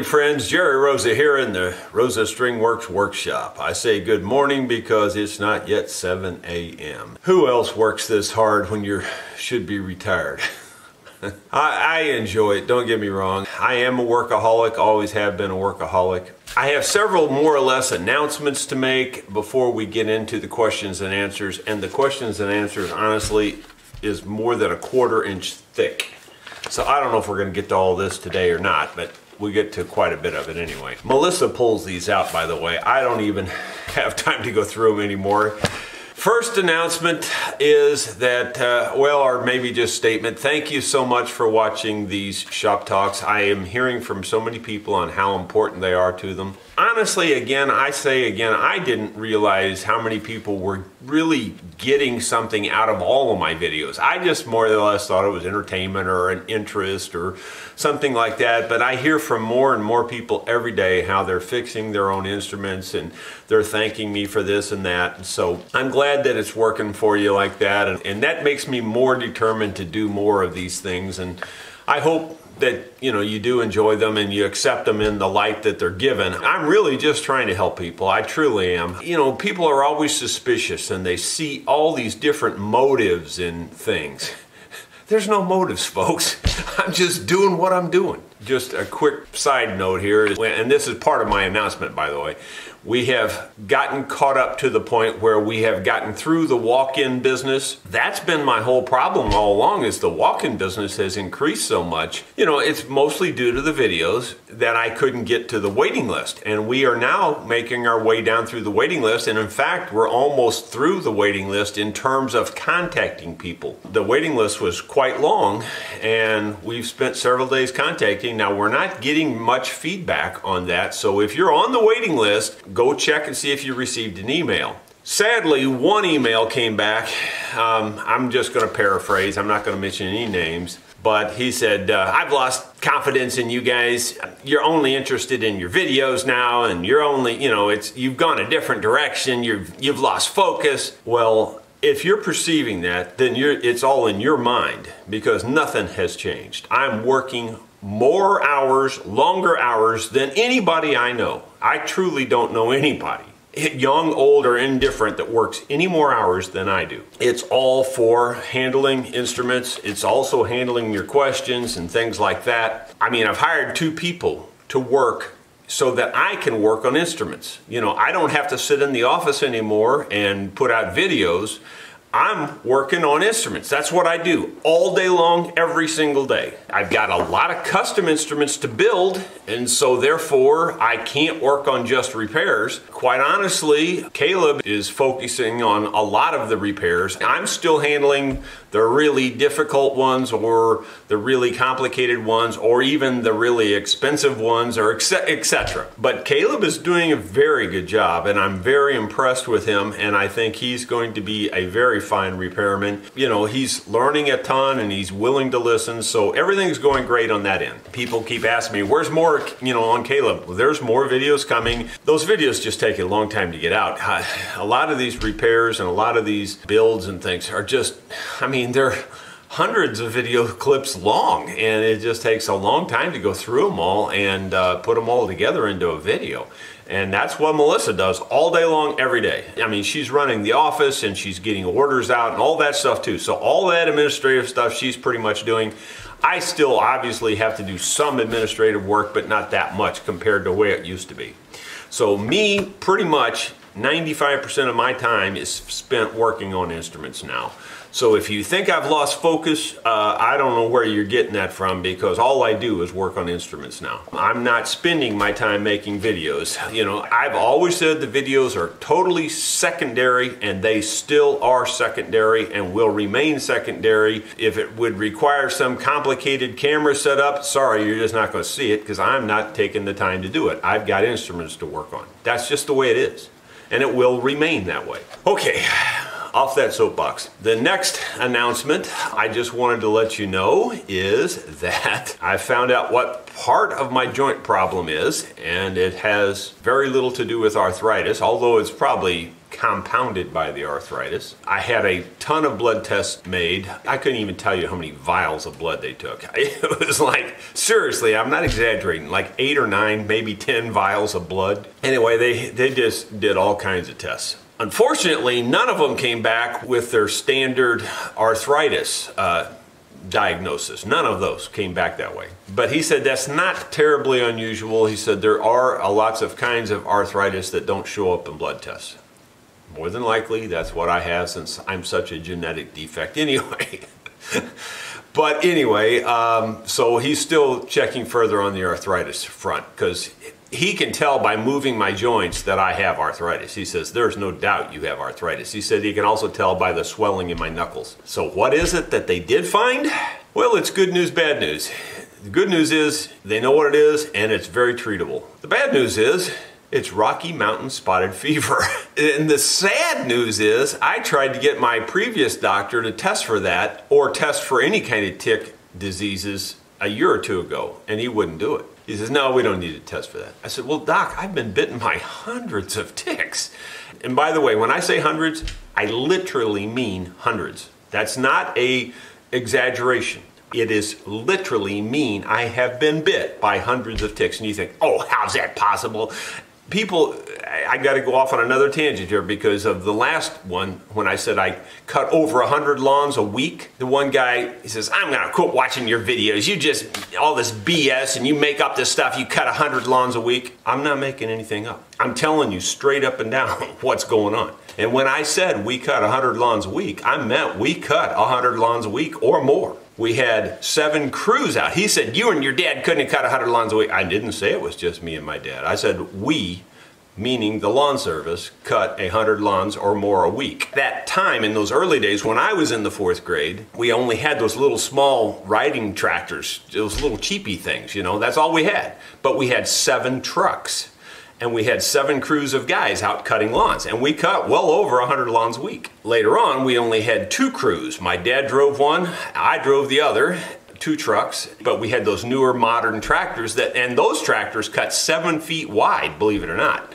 morning, friends. Jerry Rosa here in the Rosa String Works workshop. I say good morning because it's not yet 7 a.m. Who else works this hard when you should be retired? I enjoy it, don't get me wrong. I am a workaholic, always have been a workaholic. I have several more or less announcements to make before we get into the questions and answers. And the questions and answers, honestly, is more than a quarter-inch thick. So I don't know if we're going to get to all this today or not, but we get to quite a bit of it anyway. Melissa pulls these out, by the way. I don't even have time to go through them anymore. First announcement is that, or maybe just statement, thank you so much for watching these shop talks. I am hearing from so many people on how important they are to them. Honestly, I say again, I didn't realize how many people were really getting something out of all of my videos. I just more or less thought it was entertainment or an interest or something like that, but I hear from more and more people every day how they're fixing their own instruments and they're thanking me for this and that. And so I'm glad that it's working for you like that, and that makes me more determined to do more of these things. And I hope that you do enjoy them and you accept them in the light that they're given. I'm really just trying to help people. I truly am. People are always suspicious and they see all these different motives in things. There's no motives, folks. I'm just doing what I'm doing. Just a quick side note here, and this is part of my announcement, by the way. We have gotten caught up to the point where we have gotten through the walk-in business. That's been my whole problem all along, is the walk-in business has increased so much. It's mostly due to the videos that I couldn't get to the waiting list. And we are now making our way down through the waiting list. And in fact, we're almost through the waiting list in terms of contacting people. The waiting list was quite long and we've spent several days contacting. Now, we're not getting much feedback on that. So if you're on the waiting list, go check and see if you received an email. Sadly, one email came back. I'm just going to paraphrase. I'm not going to mention any names. But he said, I've lost confidence in you guys. You're only interested in your videos now, and you're only, you've gone a different direction. You've lost focus. Well, if you're perceiving that, then it's all in your mind, because nothing has changed. I'm working more hours, longer hours than anybody I know. I truly don't know anybody, young, old, or indifferent, that works any more hours than I do. It's all for handling instruments. It's also handling your questions and things like that. I mean, I've hired 2 people to work so that I can work on instruments. I don't have to sit in the office anymore and put out videos. I'm working on instruments. That's what I do all day long, every single day. I've got a lot of custom instruments to build, and so therefore I can't work on just repairs. Quite honestly, Caleb is focusing on a lot of the repairs. I'm still handling the really difficult ones, or the really complicated ones, or even the really expensive ones, or etc. But Caleb is doing a very good job, and I'm very impressed with him, and I think he's going to be a very fine repairman. He's learning a ton and he's willing to listen, so everything's going great on that end. People keep asking me, where's more, on Caleb? Well, there's more videos coming. Those videos just take a long time to get out. A lot of these repairs and a lot of these builds and things are just, they're hundreds of video clips long, and it just takes a long time to go through them all and put them all together into a video. And that's what Melissa does all day long, every day. She's running the office and she's getting orders out and all that stuff too. So all that administrative stuff she's pretty much doing. I still obviously have to do some administrative work, but not that much compared to the way it used to be. So me, pretty much 95% of my time is spent working on instruments now. So if you think I've lost focus, I don't know where you're getting that from, because all I do is work on instruments now. I'm not spending my time making videos. I've always said the videos are totally secondary, and they still are secondary and will remain secondary. If it would require some complicated camera setup, sorry, you're just not going to see it, because I'm not taking the time to do it. I've got instruments to work on. That's just the way it is, and it will remain that way. Okay. Off that soapbox. The next announcement I just wanted to let you know is that I found out what part of my joint problem is, and it has very little to do with arthritis, although it's probably compounded by the arthritis. I had a ton of blood tests made. I couldn't even tell you how many vials of blood they took. It was like, seriously, I'm not exaggerating, like 8 or 9, maybe 10 vials of blood. Anyway, they just did all kinds of tests. Unfortunately, none of them came back with their standard arthritis diagnosis. None of those came back that way. But he said that's not terribly unusual. He said there are lots of kinds of arthritis that don't show up in blood tests. More than likely, that's what I have since I'm such a genetic defect anyway. But anyway, so he's still checking further on the arthritis front because he can tell by moving my joints that I have arthritis. He says, there's no doubt you have arthritis. He said he can also tell by the swelling in my knuckles. So what is it that they did find? Well, it's good news, bad news. The good news is they know what it is and it's very treatable. The bad news is it's Rocky Mountain spotted fever. And the sad news is I tried to get my previous doctor to test for that or test for any kind of tick diseases a year or two ago, and he wouldn't do it. He says, no, we don't need a test for that. I said, well, doc, I've been bitten by hundreds of ticks. And by the way, when I say hundreds, I literally mean hundreds. That's not a exaggeration. It is literally mean I have been bit by hundreds of ticks. And you think, oh, how's that possible? People, I got to go off on another tangent here because of the last one when I said I cut over 100 lawns a week. The one guy, he says, I'm going to quit watching your videos. You just, all this BS and you make up this stuff. You cut 100 lawns a week. I'm not making anything up. I'm telling you straight up and down what's going on. And when I said we cut 100 lawns a week, I meant we cut 100 lawns a week or more. We had 7 crews out. He said, you and your dad couldn't cut 100 lawns a week. I didn't say it was just me and my dad. I said we, meaning the lawn service, cut 100 lawns or more a week. That time, in those early days when I was in the 4th grade, we only had those little small riding tractors, those little cheapy things, you know, that's all we had. But we had 7 trucks. And we had 7 crews of guys out cutting lawns. And we cut well over 100 lawns a week. Later on, we only had 2 crews. My dad drove one, I drove the other, 2 trucks. But we had those newer modern tractors and those tractors cut 7 feet wide, believe it or not.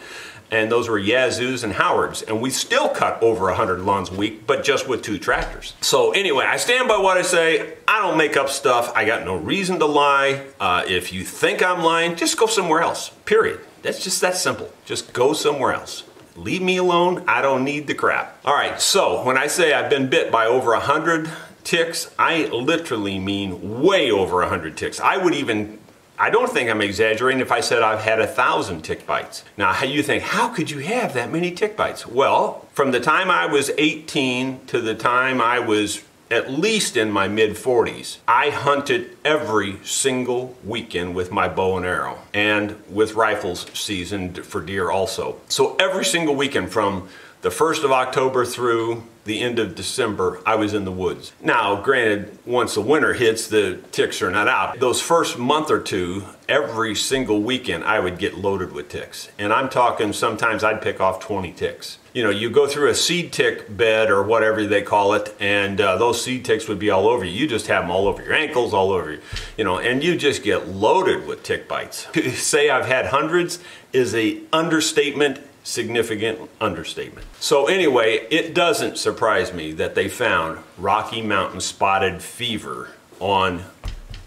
And those were Yazoos and Howards. And we still cut over 100 lawns a week, but just with 2 tractors. So anyway, I stand by what I say. I don't make up stuff. I got no reason to lie. If you think I'm lying, just go somewhere else, period. That's just that simple. Just go somewhere else. Leave me alone. I don't need the crap. All right, so when I say I've been bit by over 100 ticks, I literally mean way over 100 ticks. I don't think I'm exaggerating if I said I've had 1,000 tick bites. Now, you think, how could you have that many tick bites? Well, from the time I was 18 to the time I was at least in my mid-40s, I hunted every single weekend with my bow and arrow and with rifles seasoned for deer also. So every single weekend from the 1st of October through the end of December, I was in the woods. Now, granted, once the winter hits, the ticks are not out. Those first month or two, every single weekend, I would get loaded with ticks. And I'm talking sometimes I'd pick off 20 ticks. You know, you go through a seed tick bed or whatever they call it, and those seed ticks would be all over you. You just have them all over your ankles, all over you know, and you just get loaded with tick bites. To say I've had hundreds is a understatement. Significant understatement. So anyway, it doesn't surprise me that they found Rocky Mountain spotted fever on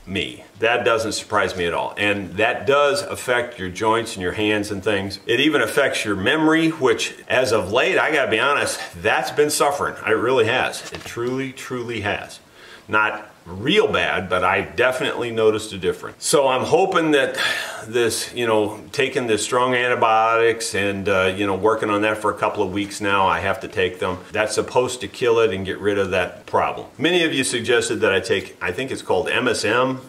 me. That doesn't surprise me at all. And that does affect your joints and your hands and things. It even affects your memory, which as of late, I gotta be honest, that's been suffering. It really has. It truly, truly has. Not real bad, but I definitely noticed a difference. So I'm hoping that this, you know, taking the strong antibiotics and, you know, working on that for a couple of weeks now, I have to take them. That's supposed to kill it and get rid of that problem. Many of you suggested that I take, I think it's called MSM.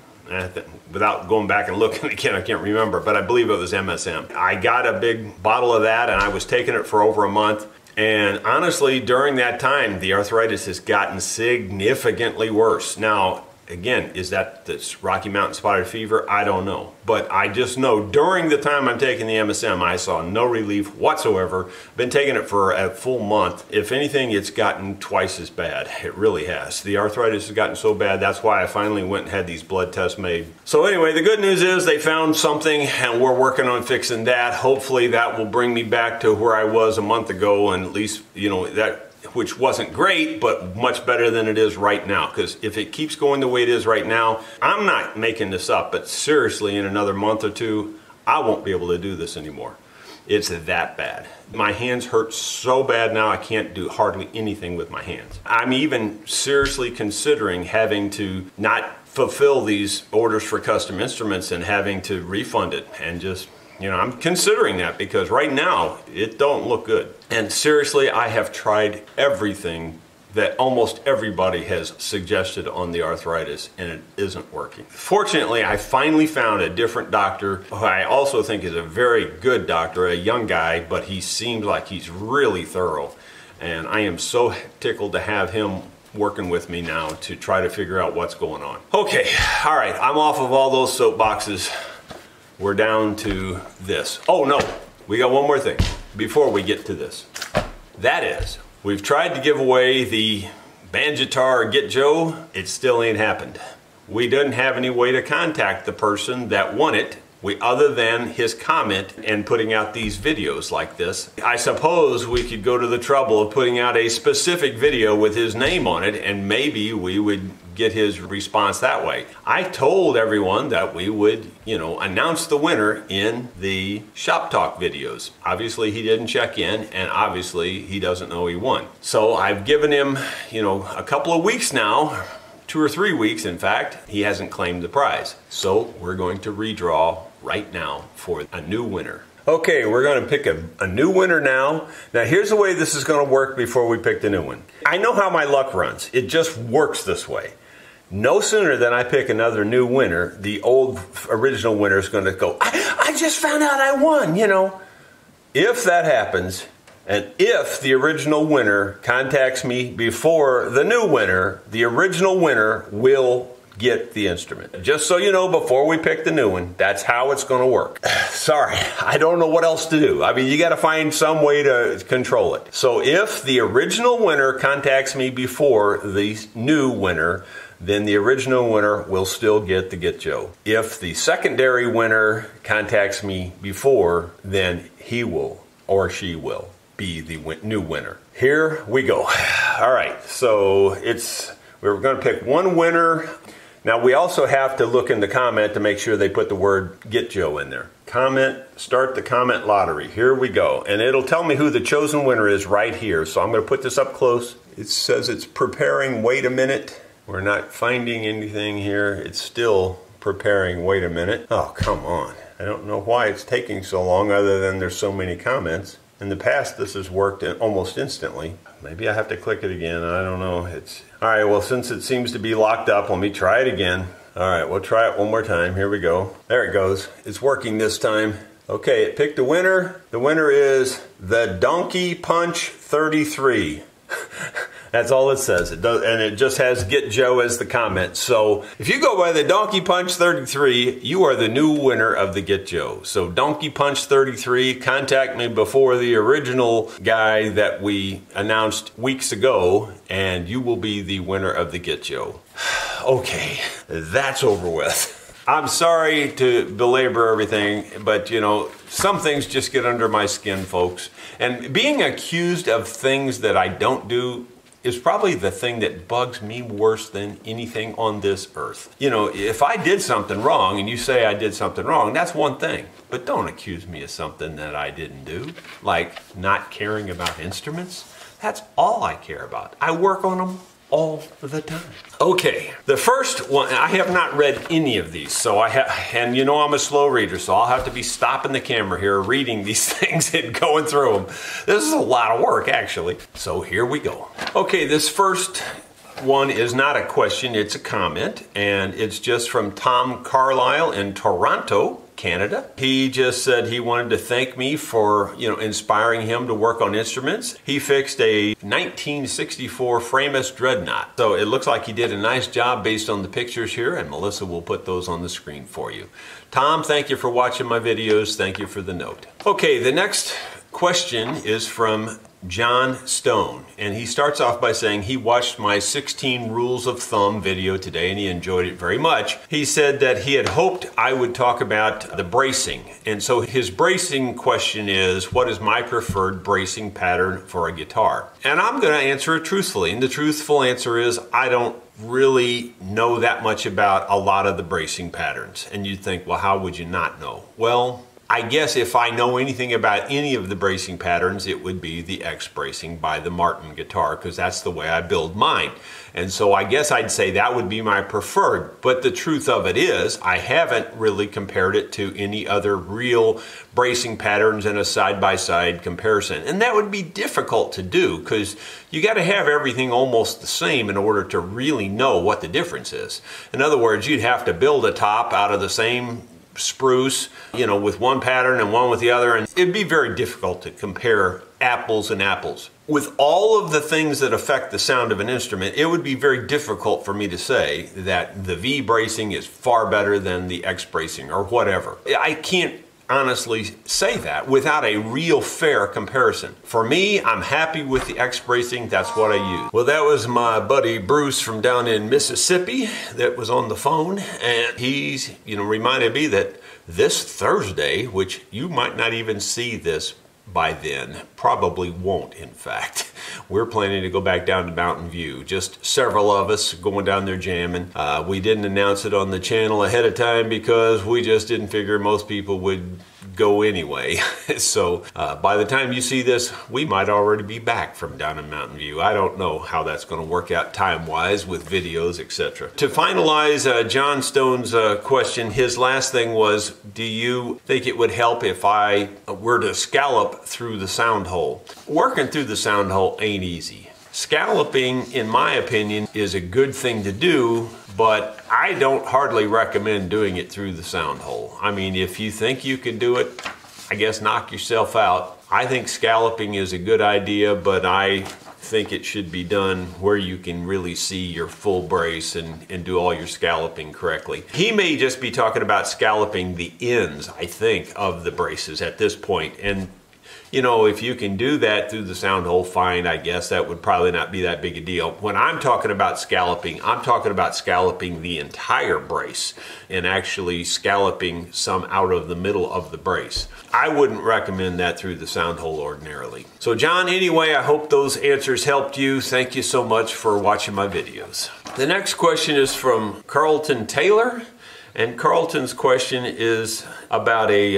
Without going back and looking again, I can't remember, but I believe it was MSM. I got a big bottle of that and I was taking it for over a month. And honestly, during that time, the arthritis has gotten significantly worse. Now, Again, is that this Rocky Mountain spotted fever? I don't know. But I just know during the time I'm taking the MSM, I saw no relief whatsoever. Been taking it for a full month. If anything, it's gotten twice as bad. It really has. The arthritis has gotten so bad, that's why I finally went and had these blood tests made. So anyway, the good news is they found something and we're working on fixing that. Hopefully that will bring me back to where I was a month ago, and at least, you know, that, which wasn't great, but much better than it is right now. Because if it keeps going the way it is right now, I'm not making this up, but seriously, in another month or two, I won't be able to do this anymore. It's that bad. My hands hurt so bad now I can't do hardly anything with my hands. I'm even seriously considering having to not fulfill these orders for custom instruments and having to refund it, and just, you know, I'm considering that because right now it don't look good. And seriously, I have tried everything that almost everybody has suggested on the arthritis, and it isn't working. Fortunately, I finally found a different doctor who I also think is a very good doctor, a young guy, but he seems like he's really thorough. And I am so tickled to have him working with me now to try to figure out what's going on. Okay, all right, I'm off of all those soapboxes. We're down to this. Oh no, we got one more thing before we get to this. That is, we've tried to give away the Banjitar Gitjo. It still ain't happened. We didn't have any way to contact the person that won it, other than his comment and putting out these videos like this. I suppose we could go to the trouble of putting out a specific video with his name on it, and maybe we would get his response that way. I told everyone that we would, you know, announce the winner in the Shop Talk videos. Obviously he didn't check in, and obviously he doesn't know he won. So I've given him, you know, a couple of weeks now, 2 or 3 weeks in fact. He hasn't claimed the prize. So we're going to redraw right now for a new winner. Okay, we're going to pick a new winner now. Now here's the way this is going to work before we pick the new one. I know how my luck runs. It just works this way. No sooner than I pick another new winner, the old original winner is going to go, I just found out I won, you know. If that happens, and if the original winner contacts me before the new winner, the original winner will get the instrument. Just so you know, before we pick the new one, that's how it's going to work. Sorry, I don't know what else to do. I mean, you got to find some way to control it. So if the original winner contacts me before the new winner, then the original winner will still get the Gitjo. If the secondary winner contacts me before, then he will or she will be the new winner. Here we go. All right, so we're going to pick one winner. Now we also have to look in the comment to make sure they put the word Gitjo in there. Comment, start the comment lottery. Here we go. And it'll tell me who the chosen winner is right here. So I'm going to put this up close. It says it's preparing. Wait a minute. We're not finding anything here. It's still preparing. Wait a minute. Oh, come on. I don't know why it's taking so long other than there's so many comments. In the past, this has worked almost instantly. Maybe I have to click it again. I don't know. All right, well, since it seems to be locked up, let me try it again. All right, we'll try it one more time. Here we go. There it goes. It's working this time. Okay, it picked a winner. The winner is the Donkey Punch 33. That's all it says. It does, and it just has Gitjo as the comment. So if you go by the Donkey Punch 33, you are the new winner of the Gitjo. So Donkey Punch 33, contact me before the original guy that we announced weeks ago, and you will be the winner of the Gitjo. Okay, that's over with. I'm sorry to belabor everything, but you know, some things just get under my skin, folks. And being accused of things that I don't do is probably the thing that bugs me worse than anything on this earth. You know, if I did something wrong and you say I did something wrong, that's one thing. But don't accuse me of something that I didn't do, like not caring about instruments. That's all I care about. I work on them all the time. Okay, the first one, I have not read any of these, so and you know I'm a slow reader, so I'll have to be stopping the camera here, reading these things and going through them. This is a lot of work, actually. So here we go. Okay, this first one is not a question, it's a comment, and it's just from Tom Carlisle in Toronto, Canada. He just said he wanted to thank me for, inspiring him to work on instruments. He fixed a 1964 Framus Dreadnought. So it looks like he did a nice job based on the pictures here, and Melissa will put those on the screen for you. Tom, thank you for watching my videos. Thank you for the note. Okay, the next question is from John Stone, and he starts off by saying he watched my 16 rules of thumb video today and he enjoyed it very much. He said that he had hoped I would talk about the bracing, and so his bracing question is, what is my preferred bracing pattern for a guitar? And I'm going to answer it truthfully, and the truthful answer is I don't really know that much about a lot of the bracing patterns. And you'd think, well, how would you not know? Well, I guess if I know anything about any of the bracing patterns, it would be the X bracing by the Martin guitar, because that's the way I build mine. And so I guess I'd say that would be my preferred. But the truth of it is, I haven't really compared it to any other real bracing patterns in a side-by-side comparison. And that would be difficult to do, because you got to have everything almost the same in order to really know what the difference is. In other words, you'd have to build a top out of the same spruce, with one pattern and one with the other, and it'd be very difficult to compare apples and apples. With all of the things that affect the sound of an instrument, it would be very difficult for me to say that the V bracing is far better than the X bracing or whatever. I can't honestly say that without a real fair comparison. For me, I'm happy with the X bracing. That's what I use. Well, that was my buddy Bruce from down in Mississippi that was on the phone, and he's reminded me that this Thursday, which you might not even see this by then, probably won't in fact, we're planning to go back down to Mountain View. Just several of us going down there jamming. We didn't announce it on the channel ahead of time because we just didn't figure most people would go anyway. So by the time you see this, we might already be back from down in Mountain View. I don't know how that's going to work out time-wise with videos, etc. To finalize John Stone's question, his last thing was, do you think it would help if I were to scallop through the sound hole? Working through the sound hole ain't easy. Scalloping, in my opinion, is a good thing to do, but I don't hardly recommend doing it through the sound hole. I mean, if you think you can do it, I guess knock yourself out. I think scalloping is a good idea, but I think it should be done where you can really see your full brace and do all your scalloping correctly. He may just be talking about scalloping the ends, I think, of the braces at this point. And if you can do that through the sound hole, fine, I guess that would probably not be that big a deal. When I'm talking about scalloping, I'm talking about scalloping the entire brace and actually scalloping some out of the middle of the brace. I wouldn't recommend that through the sound hole ordinarily. So John, anyway, I hope those answers helped you. Thank you so much for watching my videos. The next question is from Carlton Taylor. And Carlton's question is about a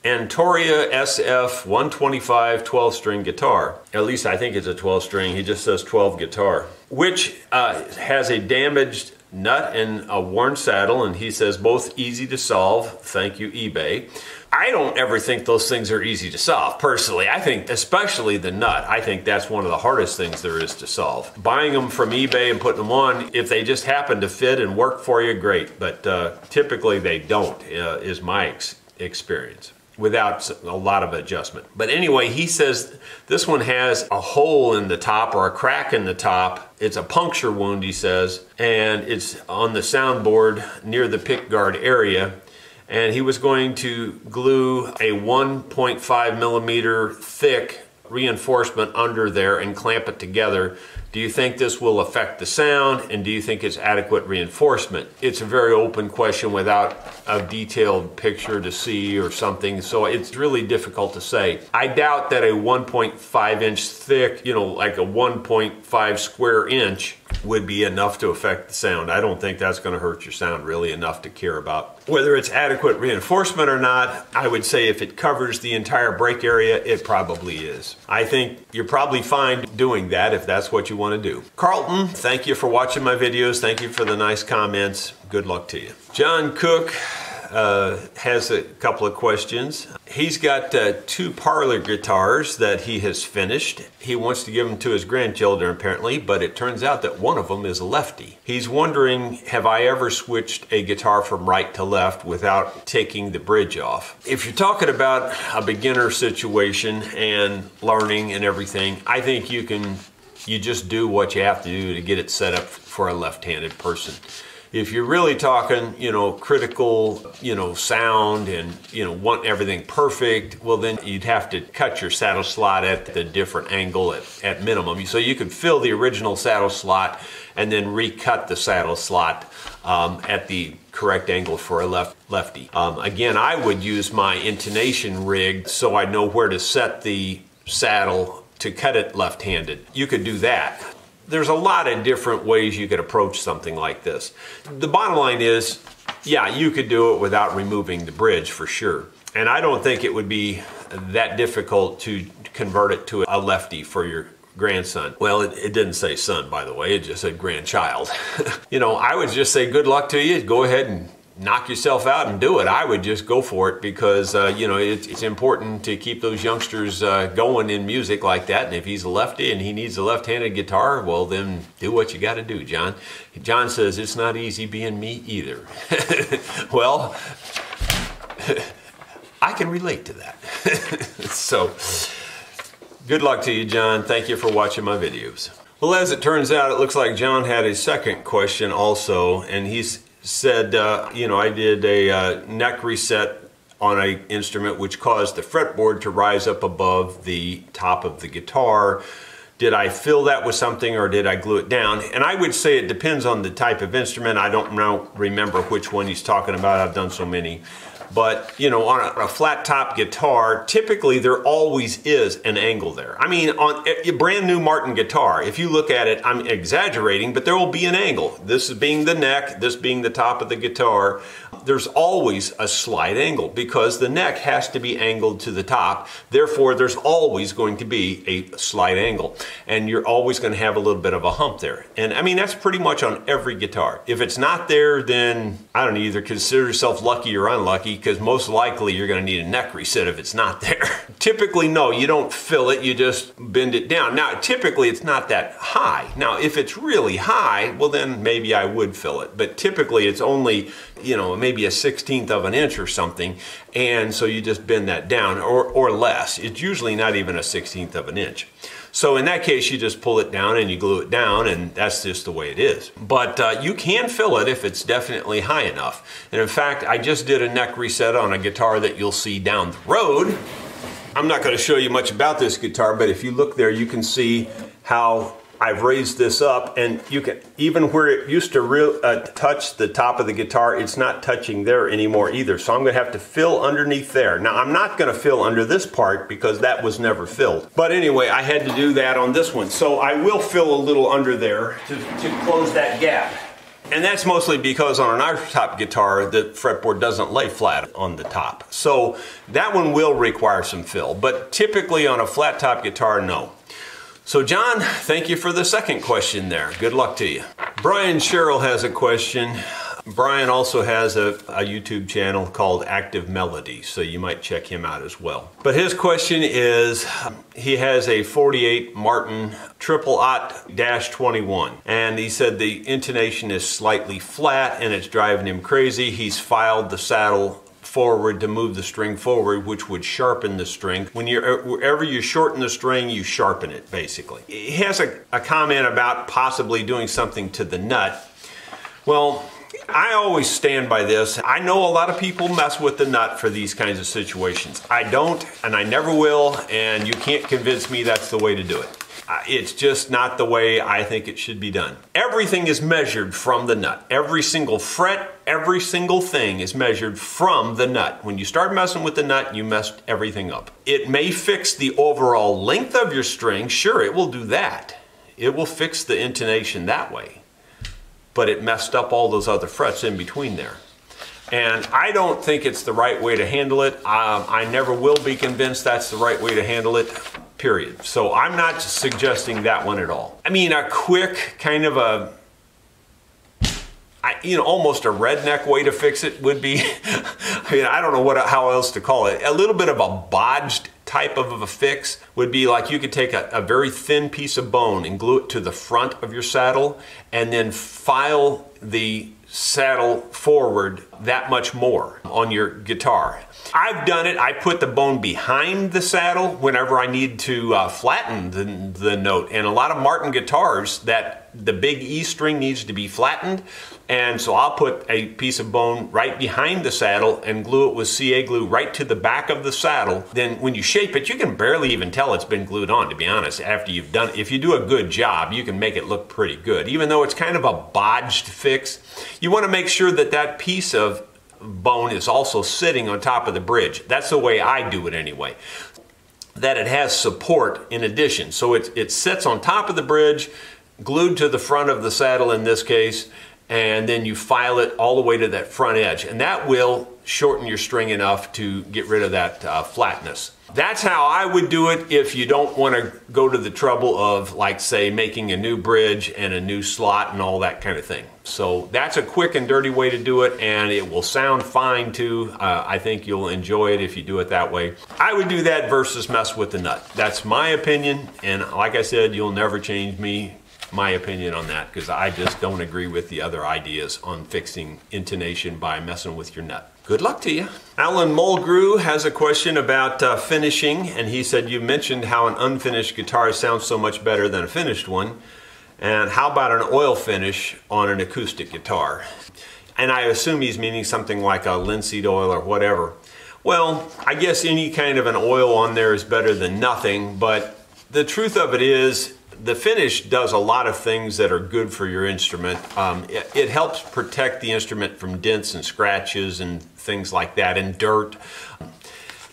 Antoria SF 125 12-string guitar. At least I think it's a 12-string. He just says 12 guitar, which has a damaged nut and a worn saddle, and he says both easy to solve. Thank you, eBay. I don't ever think those things are easy to solve, personally. I think, especially the nut, I think that's one of the hardest things there is to solve. Buying them from eBay and putting them on, if they just happen to fit and work for you, great. But typically they don't, is my experience, without a lot of adjustment. But anyway, he says this one has a hole in the top, or a crack in the top. It's a puncture wound, he says, and it's on the soundboard near the pickguard area. And he was going to glue a 1.5 millimeter thick reinforcement under there and clamp it together. Do you think this will affect the sound, and do you think it's adequate reinforcement? It's a very open question without a detailed picture to see or something, so it's really difficult to say. I doubt that a 1.5 inch thick, like a 1.5 square inch would be enough to affect the sound. I don't think that's going to hurt your sound really enough to care about whether it's adequate reinforcement or not. I would say if it covers the entire break area, it probably is. I think you're probably fine doing that if that's what you want to do. Carlton, thank you for watching my videos. Thank you for the nice comments. Good luck to you. John Cook has a couple of questions. He's got 2 parlor guitars that he has finished. He wants to give them to his grandchildren apparently, but it turns out that one of them is a lefty. He's wondering, have I ever switched a guitar from right to left without taking the bridge off? If you're talking about a beginner situation and learning and everything, I think you just do what you have to do to get it set up for a left-handed person. If you're really talking, critical, sound and, want everything perfect, well then you'd have to cut your saddle slot at the different angle at minimum. So you could fill the original saddle slot and then recut the saddle slot at the correct angle for a lefty. Again, I would use my intonation rig so I know where to set the saddle to cut it left-handed. You could do that. There's a lot of different ways you could approach something like this. The bottom line is, yeah, you could do it without removing the bridge for sure. And I don't think it would be that difficult to convert it to a lefty for your grandson. Well, it didn't say son, by the way, it just said grandchild. I would just say good luck to you. Go ahead and knock yourself out and do it. I would just go for it because, it's important to keep those youngsters going in music like that. And if he's a lefty and he needs a left-handed guitar, well, then do what you got to do, John. John says, it's not easy being me either. Well, I can relate to that. So, good luck to you, John. Thank you for watching my videos. Well, as it turns out, it looks like John had a second question also, and he's said, I did a neck reset on an instrument which caused the fretboard to rise up above the top of the guitar. Did I fill that with something or did I glue it down? And I would say it depends on the type of instrument. I don't remember which one he's talking about. I've done so many. But, on a flat top guitar, typically there always is an angle there. I mean, on a brand new Martin guitar, if you look at it, I'm exaggerating, but there will be an angle. This being the neck, this being the top of the guitar. There's always a slight angle because the neck has to be angled to the top. Therefore, there's always going to be a slight angle. And you're always going to have a little bit of a hump there. And I mean, that's pretty much on every guitar. If it's not there, then I don't know, either consider yourself lucky or unlucky, because most likely you're going to need a neck reset if it's not there. Typically, no, you don't fill it, you just bend it down. Now, typically it's not that high. Now, if it's really high, well then maybe I would fill it. But typically it's only, maybe a 1/16 of an inch or something, and so you just bend that down, or less. It's usually not even a 1/16 of an inch. So in that case, you just pull it down and you glue it down, and that's just the way it is. But you can fill it if it's definitely high enough. And in fact, I just did a neck reset on a guitar that you'll see down the road. I'm not going to show you much about this guitar, but if you look there, you can see how I've raised this up, and you can, even where it used to touch the top of the guitar, it's not touching there anymore either. So I'm going to have to fill underneath there. Now I'm not going to fill under this part because that was never filled. But anyway, I had to do that on this one. So I will fill a little under there to close that gap. And that's mostly because on an R-top guitar, the fretboard doesn't lay flat on the top. So that one will require some fill. But typically on a flat top guitar, no. So John, thank you for the second question there. Good luck to you. Brian Sherrill has a question. Brian also has a YouTube channel called Active Melody, so you might check him out as well. But his question is, he has a 48 Martin triple aught-21, and he said the intonation is slightly flat and it's driving him crazy. He's filed the saddle forward to move the string forward, which would sharpen the string. Wherever you shorten the string, you sharpen it, basically. He has a comment about possibly doing something to the nut. Well, I always stand by this. I know a lot of people mess with the nut for these kinds of situations. I don't, and I never will, and you can't convince me that's the way to do it. It's just not the way I think it should be done. Everything is measured from the nut. Every single fret, every single thing is measured from the nut. When you start messing with the nut, you messed everything up. It may fix the overall length of your string. Sure, it will do that. It will fix the intonation that way. But it messed up all those other frets in between there. And I don't think it's the right way to handle it. I never will be convinced that's the right way to handle it, period. So I'm not suggesting that one at all. I mean, a quick kind of almost a redneck way to fix it would be, I don't know how else to call it. A little bit of a bodged type of a fix would be like you could take a very thin piece of bone and glue it to the front of your saddle and then file the saddle forward that much more on your guitar. I've done it. I put the bone behind the saddle whenever I need to flatten the note. And a lot of Martin guitars, that the big E string needs to be flattened. And so I'll put a piece of bone right behind the saddle and glue it with CA glue right to the back of the saddle. Then when you shape it, you can barely even tell it's been glued on, to be honest, after you've done it. If you do a good job, you can make it look pretty good. Even though it's kind of a bodged fix, you want to make sure that that piece of bone is also sitting on top of the bridge. That's the way I do it anyway. That it has support in addition. So it sits on top of the bridge, glued to the front of the saddle in this case, and then you file it all the way to that front edge. And that will shorten your string enough to get rid of that flatness. That's how I would do it if you don't want to go to the trouble of, like, say, making a new bridge and a new slot and all that kind of thing. So that's a quick and dirty way to do it, and it will sound fine too. I think you'll enjoy it if you do it that way. I would do that versus mess with the nut. That's my opinion, and like I said, you'll never change my opinion on that, because I just don't agree with the other ideas on fixing intonation by messing with your nut. Good luck to you. Alan Mulgrew has a question about finishing, and he said, you mentioned how an unfinished guitar sounds so much better than a finished one, and how about an oil finish on an acoustic guitar? And I assume he's meaning something like a linseed oil or whatever. Well, I guess any kind of an oil on there is better than nothing, but the truth of it is, the finish does a lot of things that are good for your instrument. It helps protect the instrument from dents and scratches and things like that, and dirt.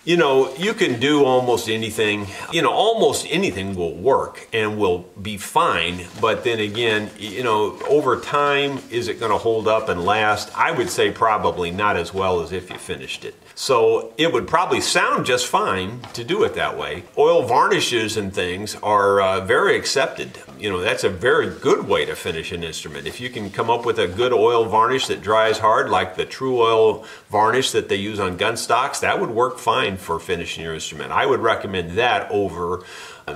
You know, you can do almost anything. You know, almost anything will work and will be fine, but then again, you know, over time, is it going to hold up and last? I would say probably not as well as if you finished it. So it would probably sound just fine to do it that way. Oil varnishes and things are very accepted. You know, that's a very good way to finish an instrument. If you can come up with a good oil varnish that dries hard, like the True Oil varnish that they use on gun stocks, that would work fine for finishing your instrument. I would recommend that over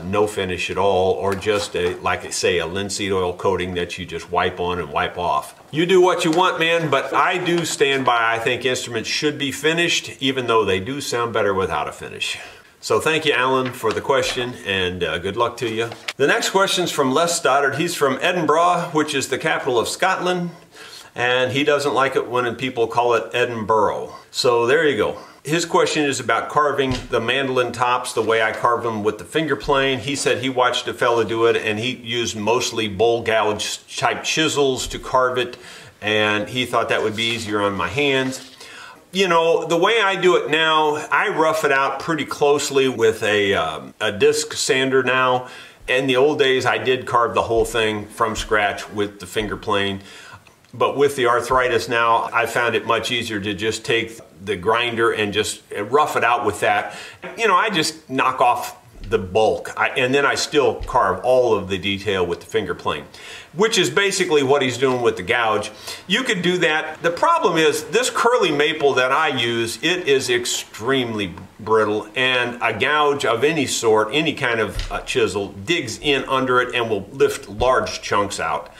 no finish at all, or just like I say, a linseed oil coating that you just wipe on and wipe off. You do what you want, man, but I do stand by, I think instruments should be finished, even though they do sound better without a finish. So thank you, Alan, for the question, and good luck to you. The next question is from Les Stoddard. He's from Edinburgh, which is the capital of Scotland, and he doesn't like it when people call it Edinburgh. So there you go. His question is about carving the mandolin tops the way I carve them with the finger plane. He said he watched a fella do it, and he used mostly bowl gouge type chisels to carve it, and he thought that would be easier on my hands. You know, the way I do it now, I rough it out pretty closely with a disc sander now. In the old days, I did carve the whole thing from scratch with the finger plane. But with the arthritis now, I found it much easier to just take the grinder and just rough it out with that. You know, I just knock off the bulk, and then I still carve all of the detail with the finger plane, which is basically what he's doing with the gouge. You could do that. The problem is, this curly maple that I use, it is extremely brittle, and a gouge of any sort, any kind of chisel, digs in under it and will lift large chunks out.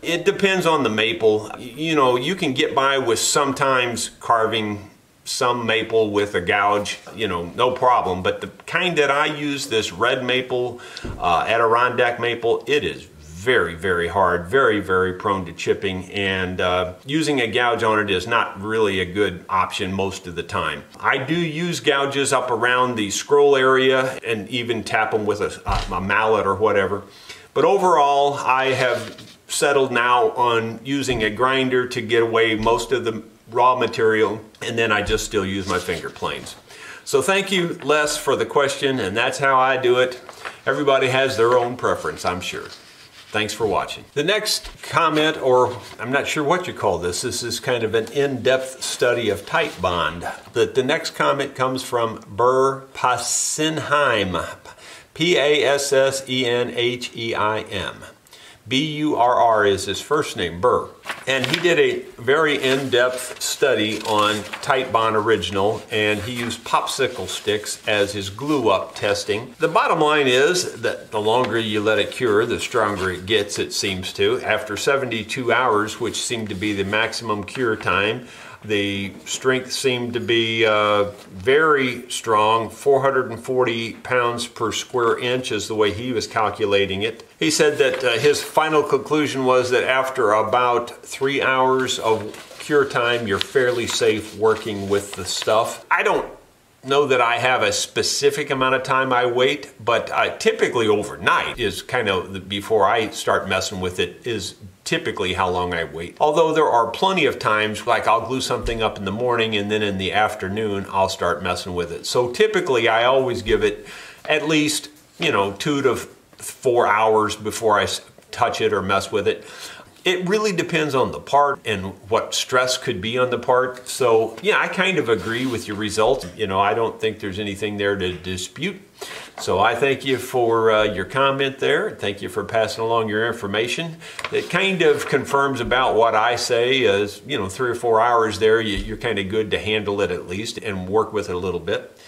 It depends on the maple. You know, you can get by with sometimes carving some maple with a gouge, you know, no problem. But the kind that I use, this red maple, Adirondack maple, it is very, very hard, very, very prone to chipping, and using a gouge on it is not really a good option most of the time. I do use gouges up around the scroll area and even tap them with a mallet or whatever. But overall, I have settled now on using a grinder to get away most of the raw material, and then I just still use my finger planes. So thank you, Les, for the question, and that's how I do it. Everybody has their own preference, I'm sure. Thanks for watching. The next comment, or I'm not sure what you call this is kind of an in-depth study of tight bond. The next comment comes from Burr Passenheim, Passenheim. B-U-R-R is his first name, Burr. And he did a very in-depth study on Titebond Original, and he used popsicle sticks as his glue-up testing. The bottom line is that the longer you let it cure, the stronger it gets, it seems to. After 72 hours, which seemed to be the maximum cure time, the strength seemed to be very strong. 440 pounds per square inch is the way he was calculating it. He said that his final conclusion was that after about 3 hours of cure time, you're fairly safe working with the stuff. I don't know that I have a specific amount of time I wait, but typically overnight is kind of before I start messing with it is typically how long I wait. Although there are plenty of times, like I'll glue something up in the morning and then in the afternoon I'll start messing with it. So typically I always give it at least, 2 to 4 hours before I touch it or mess with it. It really depends on the part and what stress could be on the part. So yeah, I kind of agree with your results. I don't think there's anything there to dispute. So I thank you for your comment there. Thank you for passing along your information. It kind of confirms about what I say is, 3 or 4 hours there, you're kind of good to handle it at least and work with it a little bit.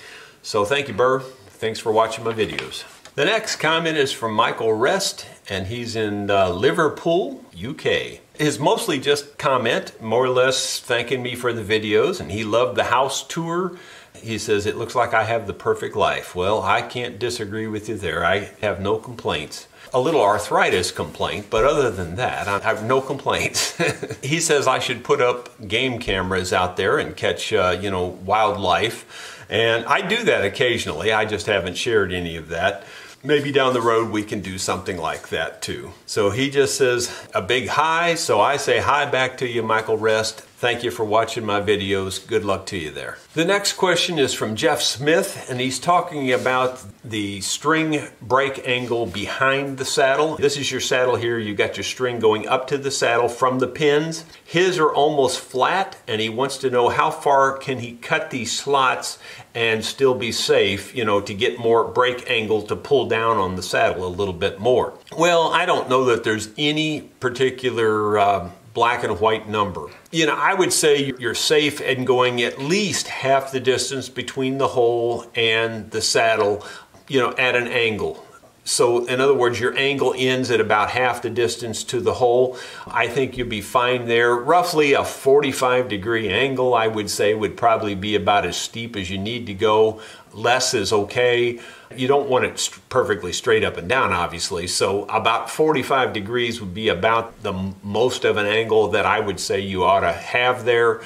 So thank you, Burr. Thanks for watching my videos. The next comment is from Michael Rest, and he's in Liverpool, UK. His mostly just comment, more or less thanking me for the videos, and he loved the house tour. He says, it looks like I have the perfect life. Well, I can't disagree with you there. I have no complaints. A little arthritis complaint, but other than that, I have no complaints. He says I should put up game cameras out there and catch, wildlife. And I do that occasionally. I just haven't shared any of that. Maybe down the road we can do something like that too. So he just says a big hi. So I say hi back to you, Michael Rest. Thank you for watching my videos. Good luck to you there. The next question is from Jeff Smith, and he's talking about the string break angle behind the saddle. This is your saddle here. You got your string going up to the saddle from the pins. His are almost flat, and he wants to know how far can he cut these slots and still be safe, to get more break angle to pull down on the saddle a little bit more. Well, I don't know that there's any particular black and white number. I would say you're safe in going at least half the distance between the hole and the saddle, at an angle. So in other words, your angle ends at about half the distance to the hole. I think you'll be fine there. Roughly a 45-degree angle, I would say, would probably be about as steep as you need to go. Less is okay. You don't want it perfectly straight up and down, obviously. So about 45 degrees would be about the most of an angle that I would say you ought to have there.